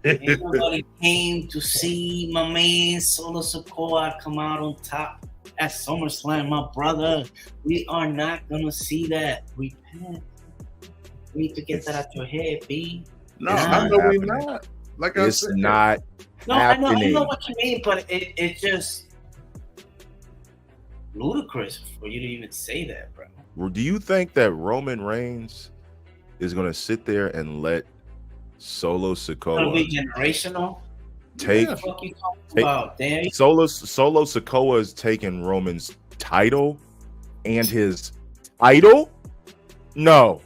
Ain't nobody came to see my man Solo Sikoa come out on top at SummerSlam, my brother. We are not gonna see that. Repent. You need to get that out your head, B.
No, I know we're not. Like I said,
it's not.
No,
happening.
I know what you mean, but it's just ludicrous for you to even say that, bro.
Do you think that Roman Reigns is going to sit there and let Solo Sikoa
It'll be generational?
take,
What the fuck you talking about, damn?
Solo Sikoa is taking Roman's title and his title? No,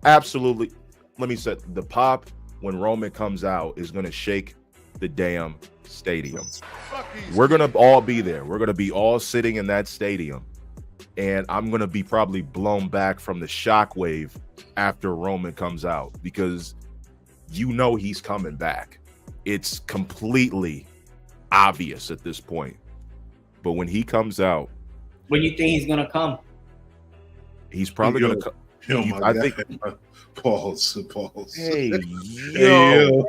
absolutely. Let me set the pop when Roman comes out is going to shake the damn stadium. We're going to all be there. We're going to be all sitting in that stadium. And I'm going to be probably blown back from the shockwave after Roman comes out because you know he's coming back. It's completely obvious at this point. But when he comes out,
when you think he's going to come?
He's probably going to come.
I think. Pause.
Hey,
yo.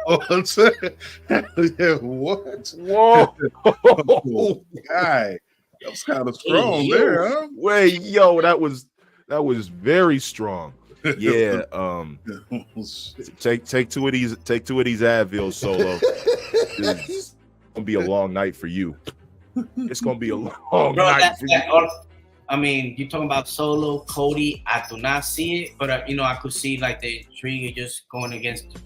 What?
Whoa. Oh, guy. That was kind of strong there, huh?
Wait, yo, that was very strong. Yeah. Take two of these Advil, Solo. It's gonna be a long night for you. It's gonna be a long night for you.
I mean, you're talking about Solo, Cody. I do not see it, but I could see like the intrigue of just going against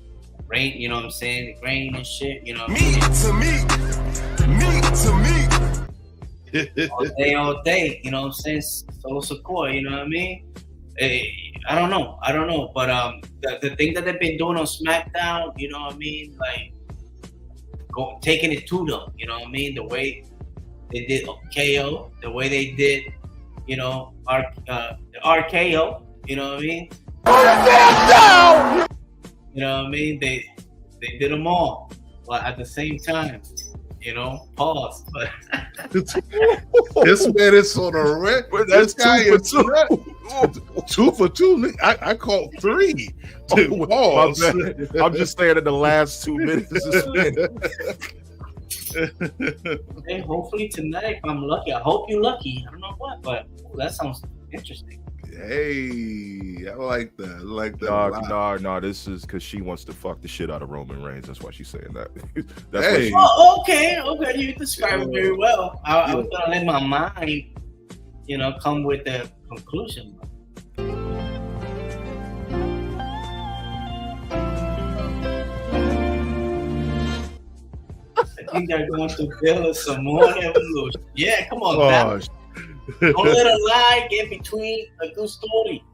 Rain. You know what I'm saying? The Rain and shit. You know what all day. You know what I'm saying? Solo Sikoa. You know what I mean? I don't know, but the thing that they've been doing on SmackDown. You know what I mean? Like taking it to them. You know what I mean? The way they did KO, the way they did. You know, RKO, you know what I mean? You know what I mean? They did them all, but at the same time, pause. But
this man is on a red. This guy is 2 for 2. I called 3. Pause.
I'm just saying in the last 2 minutes.
Hey, hopefully tonight, if I'm lucky. I hope you're lucky. I don't know what, but that sounds interesting.
Hey, I like that.
No. This is because she wants to fuck the shit out of Roman Reigns. That's why she's saying that.
Hey.
Okay. You describe it very well. I was gonna let my mind, come with the conclusion. I think they're going to build a Samoan evolution. Yeah, come on, don't let a lie get between a good story.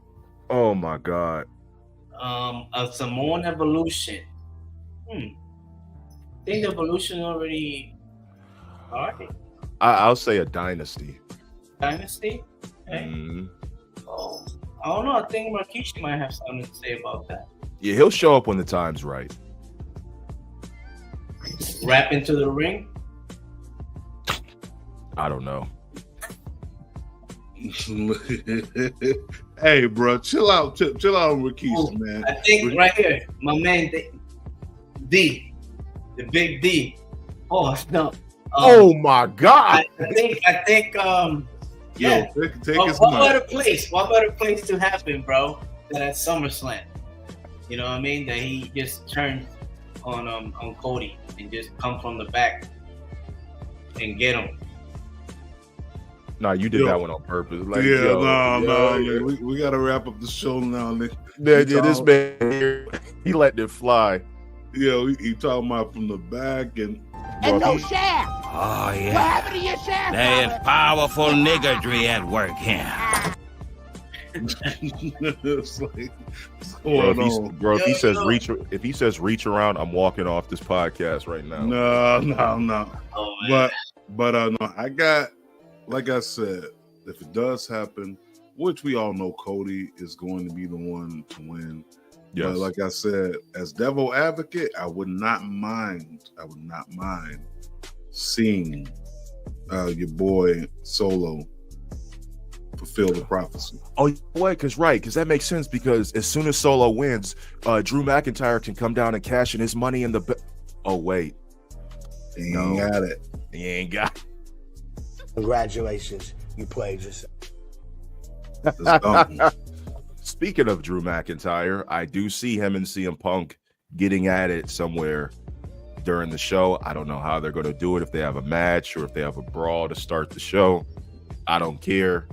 Oh my God.
A Samoan evolution. I think the evolution already started.
I'll say a dynasty.
Dynasty? Okay. Oh, I don't know. I think Rikishi might have something to say about that.
Yeah, he'll show up when the time's right.
Rap into the ring?
I don't know.
Hey, bro, chill out on Rikishi, man.
I think right here, my man D, the big D. Oh no!
Oh my God!
I think. Yeah.
Take his
What better place to happen, bro, than at SummerSlam? You know what I mean? That he just turned on Cody and just come from the back and get him.
No, you did that one on purpose. Like,
we gotta wrap up the show now, Nick.
Yeah, this man here, he let it fly.
Yeah, he talking about from the back and
no shaft.
Oh yeah.
What happened to your shaft?
There is powerful niggardry at work here.
It's like, what's
Bro,
going on?
if he says reach around, I'm walking off this podcast right now.
No. But no, I got, like I said, if it does happen, which we all know Cody is going to be the one to win.
Yes.
But like I said, as devil advocate, I would not mind seeing your boy Solo fulfill the prophecy.
Oh, wait, because that makes sense, because as soon as Solo wins, Drew McIntyre can come down and cash in his money in the oh wait.
He ain't got it.
He ain't got it.
Congratulations, you played yourself.
Speaking of Drew McIntyre, I do see him and CM Punk getting at it somewhere during the show. I don't know how they're going to do it, if they have a match or if they have a brawl to start the show. I don't care,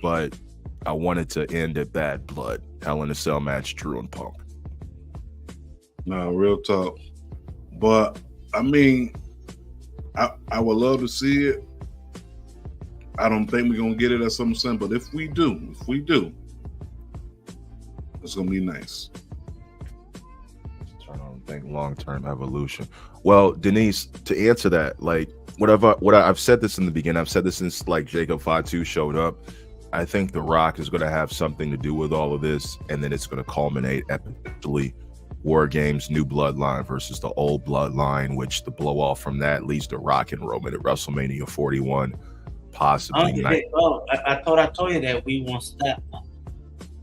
but I wanted to end at Bad Blood, Hell in a Cell match, Drew and Punk.
No, real talk. But I mean, I would love to see it. I don't think we're gonna get it at SummerSlam, but if we do, it's gonna be nice.
I don't think long-term evolution. Well, Denise, to answer that, like I've said this in the beginning, I've said this since like Jacob Fatu showed up. I think The Rock is going to have something to do with all of this, and then it's going to culminate eventually War Games, New Bloodline versus the Old Bloodline, which the blow off from that leads to Rock and Roman at WrestleMania 41, possibly.
I thought I told you that we won't stop.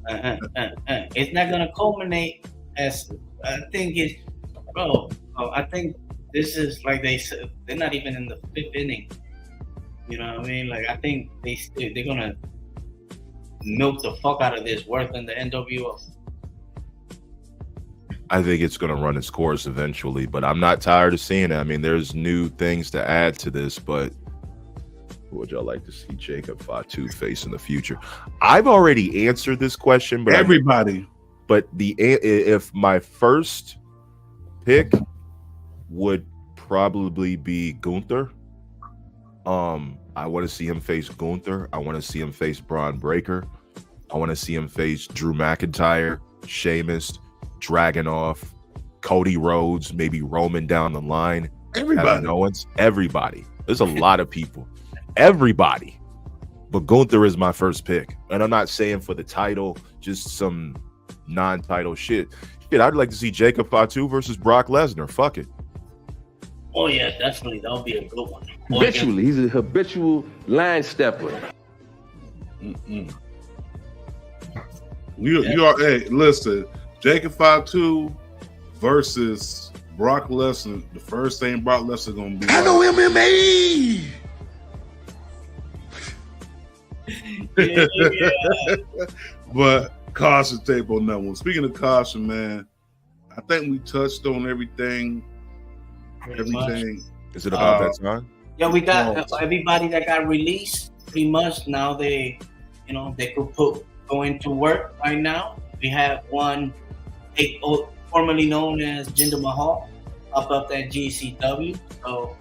It's not going to culminate as I think it's, bro. I think this is like they said, they're not even in the 5th inning. You know what I mean? Like I think they're gonna milk the fuck out of this worth in the NWO.
I think it's going to run its course eventually, but I'm not tired of seeing it. I mean, there's new things to add to this, but who would y'all like to see Jacob Fatu face in the future? I've already answered this question, but
everybody.
If my first pick would probably be Gunther. I want to see him face Gunther. I want to see him face Braun Breaker. I want to see him face Drew McIntyre, Sheamus, Dragunov, Cody Rhodes, maybe Roman down the line. Everybody. There's a lot of people. Everybody. But Gunther is my first pick. And I'm not saying for the title, just some non-title shit. I'd like to see Jacob Fatu versus Brock Lesnar. Fuck it.
Oh yeah, definitely. That would be a good one.
Habitually, he's a habitual line stepper.
You are. Hey, listen, Jacob Fatu versus Brock Lesnar. The first thing Brock Lesnar gonna be.
Hello, MMA.
But caution tape on that one. Speaking of caution, man, I think we touched on everything.
Is it about that time?
Yeah, we got everybody that got released. Pretty much now they could go into work right now. We have one formerly known as Jinder Mahal up at GCW. So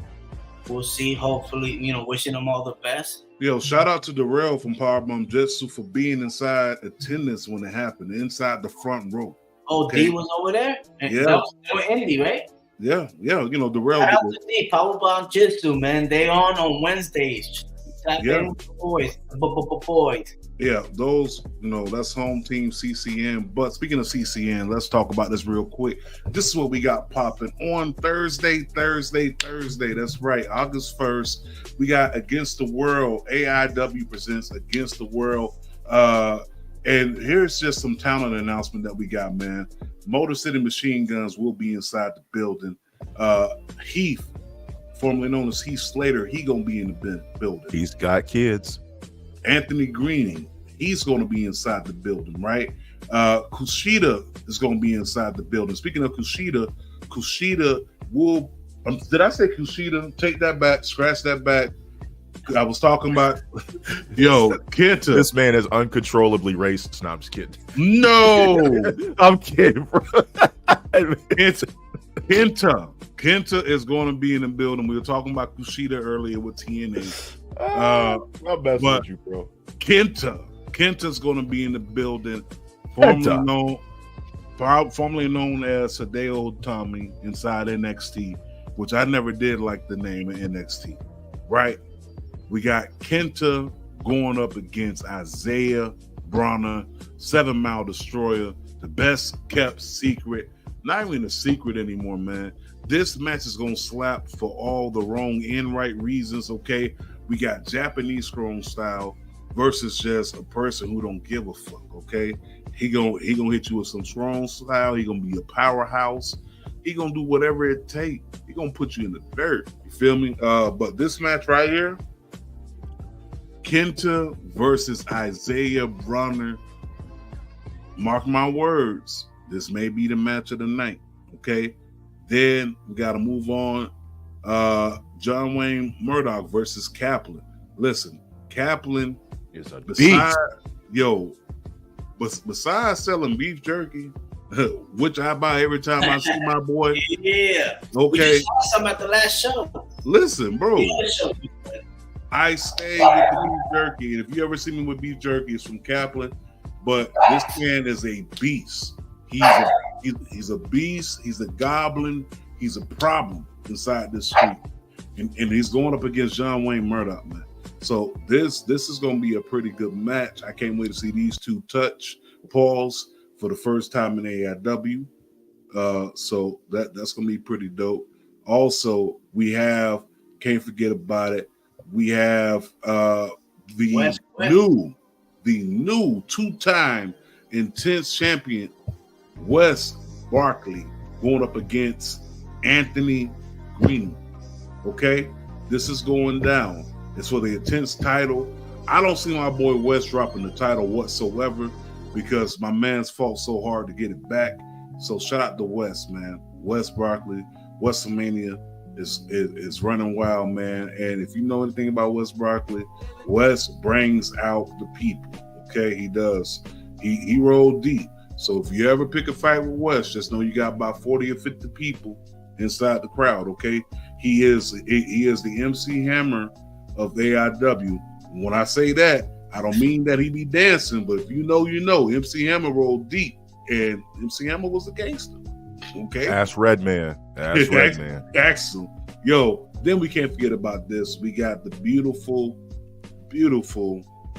we'll see. Hopefully, wishing them all the best.
Yo, shout out to Darrell from Powerbomb Jitsu for being inside attendance when it happened, inside the front row.
Oh, okay. D was over there?
Yeah.
That was Indy, right?
Yeah. Darrell.
Shout out to D, Powerbomb Jitsu, man. They on Wednesdays. Boys.
Yeah, those, that's home team CCN. But speaking of CCN, let's talk about this real quick. This is what we got popping on Thursday. That's right, August 1st. We got Against the World. AIW presents Against the World. And here's just some talent announcement that we got, man. Motor City Machine Guns will be inside the building. Heath, formerly known as Heath Slater, he gonna be in the building.
He's got kids.
Anthony Greening, he's gonna be inside the building, right? Kushida is gonna be inside the building. Speaking of Kushida will. Did I say Kushida? Take that back. Scratch that back. I was talking about, Kenta.
This man is uncontrollably racist. No, I'm just kidding.
No,
I'm kidding, bro.
Kenta is going to be in the building. We were talking about Kushida earlier with TNA.
I'm messing with you, bro.
Kenta Kenta's going to be in the building,
Kenta.
formerly known as Hideo Itami inside NXT, which I never did like the name of NXT, right? We got Kenta going up against Isaiah Bronner, 7 Mile Destroyer, the best kept secret. Not even a secret anymore, man. This match is going to slap for all the wrong and right reasons, okay? We got Japanese strong style versus just a person who don't give a fuck, okay? He gonna hit you with some strong style. He gonna be a powerhouse. He gonna do whatever it takes. He gonna put you in the dirt. You feel me? But this match right here, Kenta versus Isaiah Bronner. Mark my words. This may be the match of the night. Okay. Then we gotta move on. John Wayne Murdoch versus Kaplan. Listen, Kaplan
is a beast.
Besides selling beef jerky, which I buy every time I see my boy.
Yeah.
Okay.
We just saw some at the last show.
Listen, bro. I stay with the beef jerky. And if you ever see me with beef jerky, it's from Kaplan. But this man is a beast. He's a beast. He's a goblin. He's a problem inside this street. And he's going up against John Wayne Murdoch, man. So this is going to be a pretty good match. I can't wait to see these two touch Pauls for the first time in AIW. So that's going to be pretty dope. Also, we have, can't forget about it, we have the new two-time Intense champion Wes Barkley going up against Anthony Green. Okay, this is going down. It's for the Intense title. I don't see my boy Wes dropping the title whatsoever because my man's fought so hard to get it back. So shout out to Wes, man. Wes Barkley, WrestleMania is running wild, man. And if you know anything about Wes Barkley, Wes brings out the people. Okay, he does. He rolled deep. So if you ever pick a fight with Wes, just know you got about 40 or 50 people inside the crowd. Okay, he is the MC Hammer of AIW. When I say that, I don't mean that he be dancing, but if you know, you know. MC Hammer rolled deep, and MC Hammer was a gangster. Okay,
Ask Redman. Ask Redman.
Axel. Yo, then we can't forget about this. We got the beautiful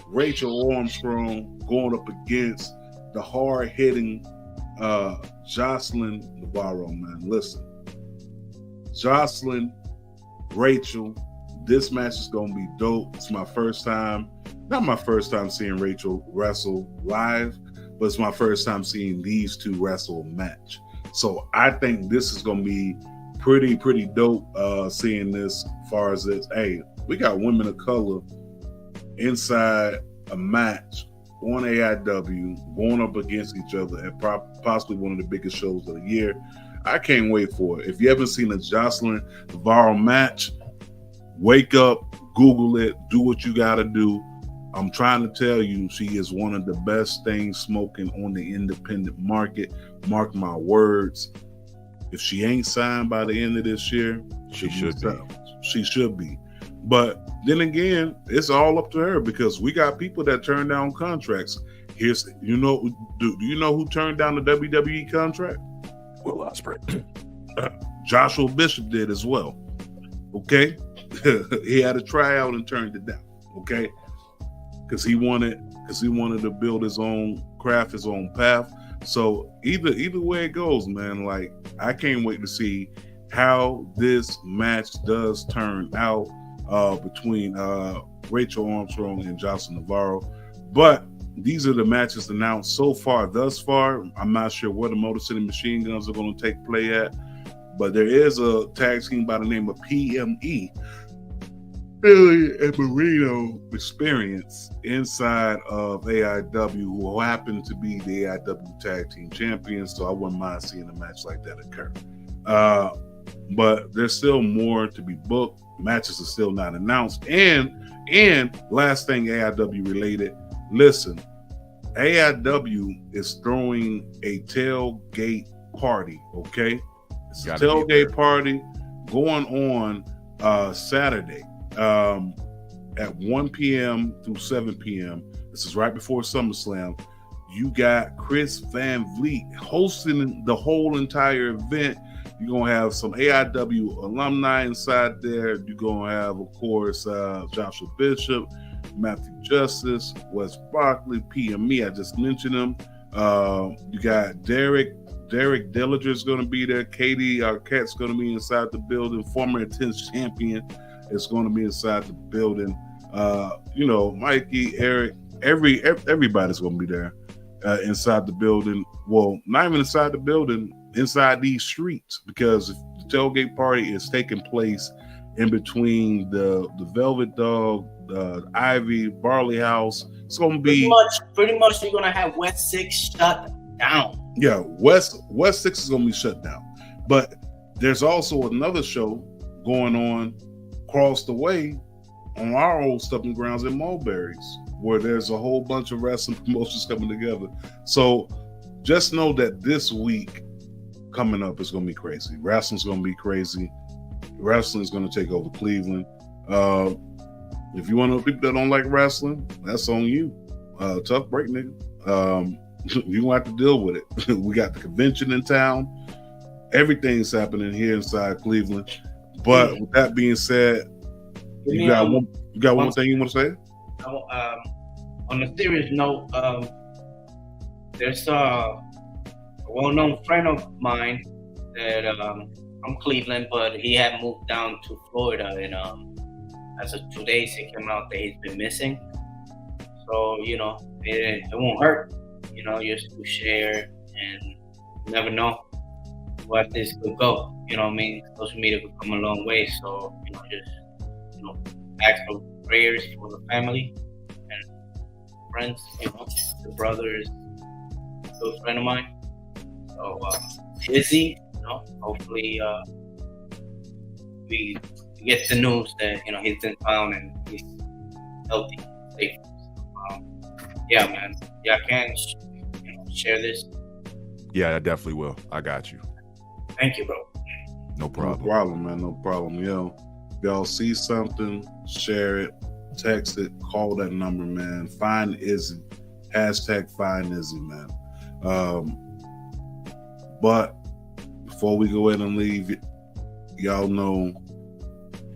Rachel Armstrong going up against the hard-hitting Jocelyn Navarro, man. Listen, Jocelyn, Rachel, this match is going to be dope. It's my first time, not my first time seeing Rachel wrestle live, but it's my first time seeing these two wrestle match. So I think this is going to be pretty dope seeing this as far as this. Hey, we got women of color inside a match on AIW going up against each other at possibly one of the biggest shows of the year. I can't wait for it. If you haven't seen a Jocelyn Navarro match, wake up, Google it, do what you got to do. I'm trying to tell you, she is one of the best things smoking on the independent market. Mark my words. If she ain't signed by the end of this year, she should be. She should be. But then again, it's all up to her because we got people that turn down contracts. Do you know who turned down the WWE contract?
Will Ospreay.
Joshua Bishop did as well. Okay, he had a tryout and turned it down. Okay, because he wanted to build his own craft, his own path. So either way it goes, man. Like I can't wait to see how this match does turn out between Rachel Armstrong and Jocelyn Navarro. But these are the matches announced so far. Thus far, I'm not sure where the Motor City Machine Guns are going to take play at, but there is a tag team by the name of PME, Billy and Marino Experience, inside of AIW, who happen to be the AIW Tag Team Champions. So I wouldn't mind seeing a match like that occur. But there's still more to be booked. Matches are still not announced. And last thing AIW related, listen, AIW is throwing a tailgate party, okay? It's a tailgate party going on Saturday at 1 p.m. through 7 p.m. This is right before SummerSlam. You got Chris Van Vliet hosting the whole entire event. You're going to have some AIW alumni inside there. You're going to have, of course, Joshua Bishop, Matthew Justice, Wes Barkley, PME. I just mentioned him. You got Derek Dillinger is going to be there. Katie Arquette's going to be inside the building. Former Intense Champion is going to be inside the building. Mikey, Eric, everybody's going to be there inside the building. Well, not even inside the building, inside these streets, because the tailgate party is taking place in between the Velvet Dog, the Ivy, Barley House. It's going to be
pretty much. You're going to have West 6 shut down.
Yeah, West 6 is going to be shut down. But there's also another show going on across the way on our old stomping grounds in Mulberries, where there's a whole bunch of wrestling promotions coming together. So just know that this week coming up is going to be crazy. Wrestling's going to be crazy. Wrestling is going to take over Cleveland. If you want to know people that don't like wrestling, that's on you. Tough break, nigga. You're going to have to deal with it. We got the convention in town. Everything's happening here inside Cleveland. But with that being said, you got one thing you want to say?
On a serious note, there's a well-known friend of mine that from Cleveland, but he had moved down to Florida, and as of 2 days, it came out that he's been missing. So it won't hurt, just to share, and you never know what this could go. You know what I mean? Social media could come a long way. So just ask for prayers for the family and friends. The brother is a close friend of mine. So Izzy, hopefully we get the news that he's been found and he's healthy, safe. Yeah, man. Yeah, I can share this.
Yeah, I definitely will. I got you.
Thank you, bro.
No problem.
No problem, man. No problem. If y'all see something, share it, text it, call that number, man. Find Izzy. #find Izzy, man. But before we go ahead and leave, y'all know,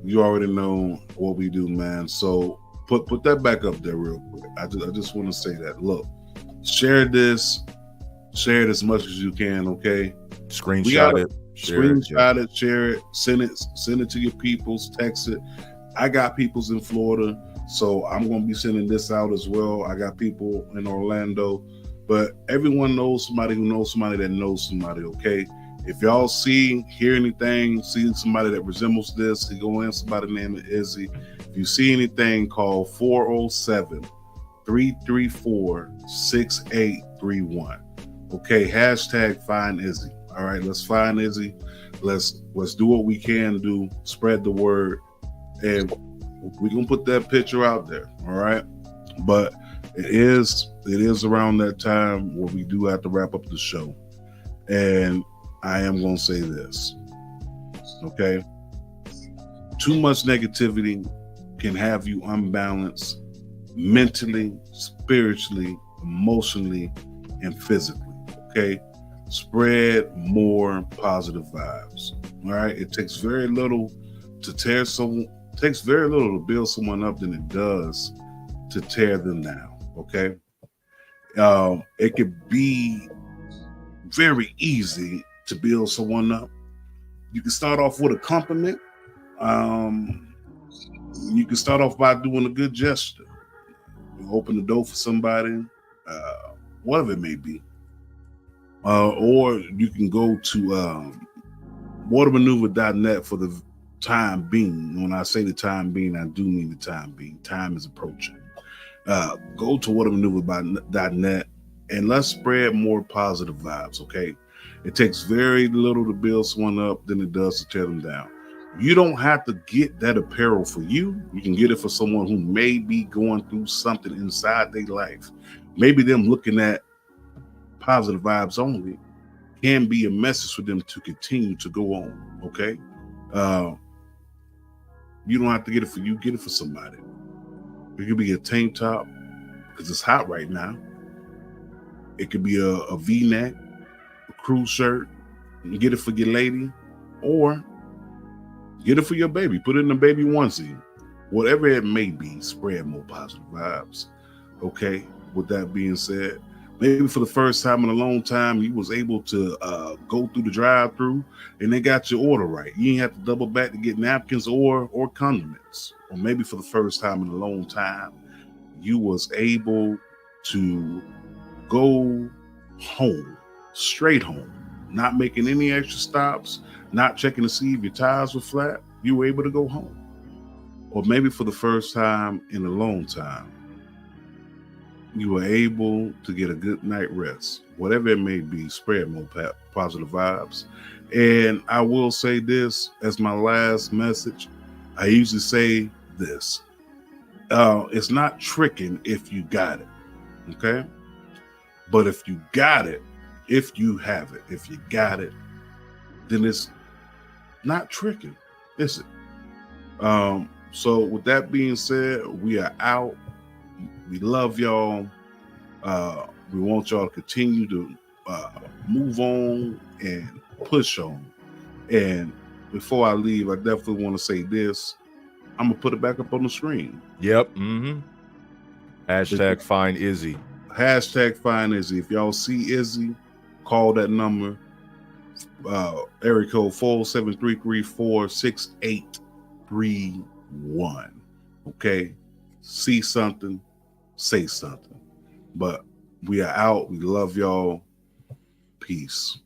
you already know what we do, man. So put that back up there real quick. I just want to say that. Look, share this. Share it as much as you can, okay?
Screenshot it.
Screenshot it, share it, send it to your peoples, text it. I got peoples in Florida, so I'm going to be sending this out as well. I got people in Orlando, but everyone knows somebody who knows somebody that knows somebody, okay? If y'all hear anything, see somebody that resembles this, you go in, somebody named Izzy. If you see anything, call 407-334-6831. Okay, #find Izzy. All right, let's find Izzy. Let's do what we can do, spread the word, and we're gonna put that picture out there. All right, but it is around that time where we do have to wrap up the show, and I am gonna say this. Okay, too much negativity can have you unbalanced mentally, spiritually, emotionally, and physically. Okay. Spread more positive vibes. All right. It takes very little to build someone up than it does to tear them down. Okay. It could be very easy to build someone up. You can start off with a compliment. You can start off by doing a good gesture. You open the door for somebody, whatever it may be. Or you can go to watermaneuver.net for the time being. When I say the time being, I do mean the time being. Time is approaching. Go to watermaneuver.net and let's spread more positive vibes, okay? It takes very little to build someone up than it does to tear them down. You don't have to get that apparel for you. You can get it for someone who may be going through something inside their life. Maybe them looking at positive vibes only can be a message for them to continue to go on. Okay. You don't have to get it for you, get it for somebody. It could be a tank top, because it's hot right now. It could be a V-neck, a crew shirt. You get it for your lady, or get it for your baby. Put it in a baby onesie. Whatever it may be, spread more positive vibes. Okay, with that being said, maybe for the first time in a long time, you was able to go through the drive-through and they got your order right. You didn't have to double back to get napkins or condiments. Or maybe for the first time in a long time, you was able to go home, straight home, not making any extra stops, not checking to see if your tires were flat. You were able to go home. Or maybe for the first time in a long time, you were able to get a good night rest. Whatever it may be, spread more positive vibes. And I will say this as my last message. I usually say this. It's not tricking if you got it, okay? But if you got it, if you have it, if you got it, then it's not tricking, is it? So with that being said, we are out. We love y'all. We want y'all to continue to move on and push on. And before I leave, I definitely want to say this. I'm gonna put it back up on the screen.
Yep. Mm-hmm. Hashtag find Izzy.
Hashtag find Izzy. If y'all see Izzy, call that number. Area code 473346831. Okay. See something, say something. But we are out. We love y'all. Peace.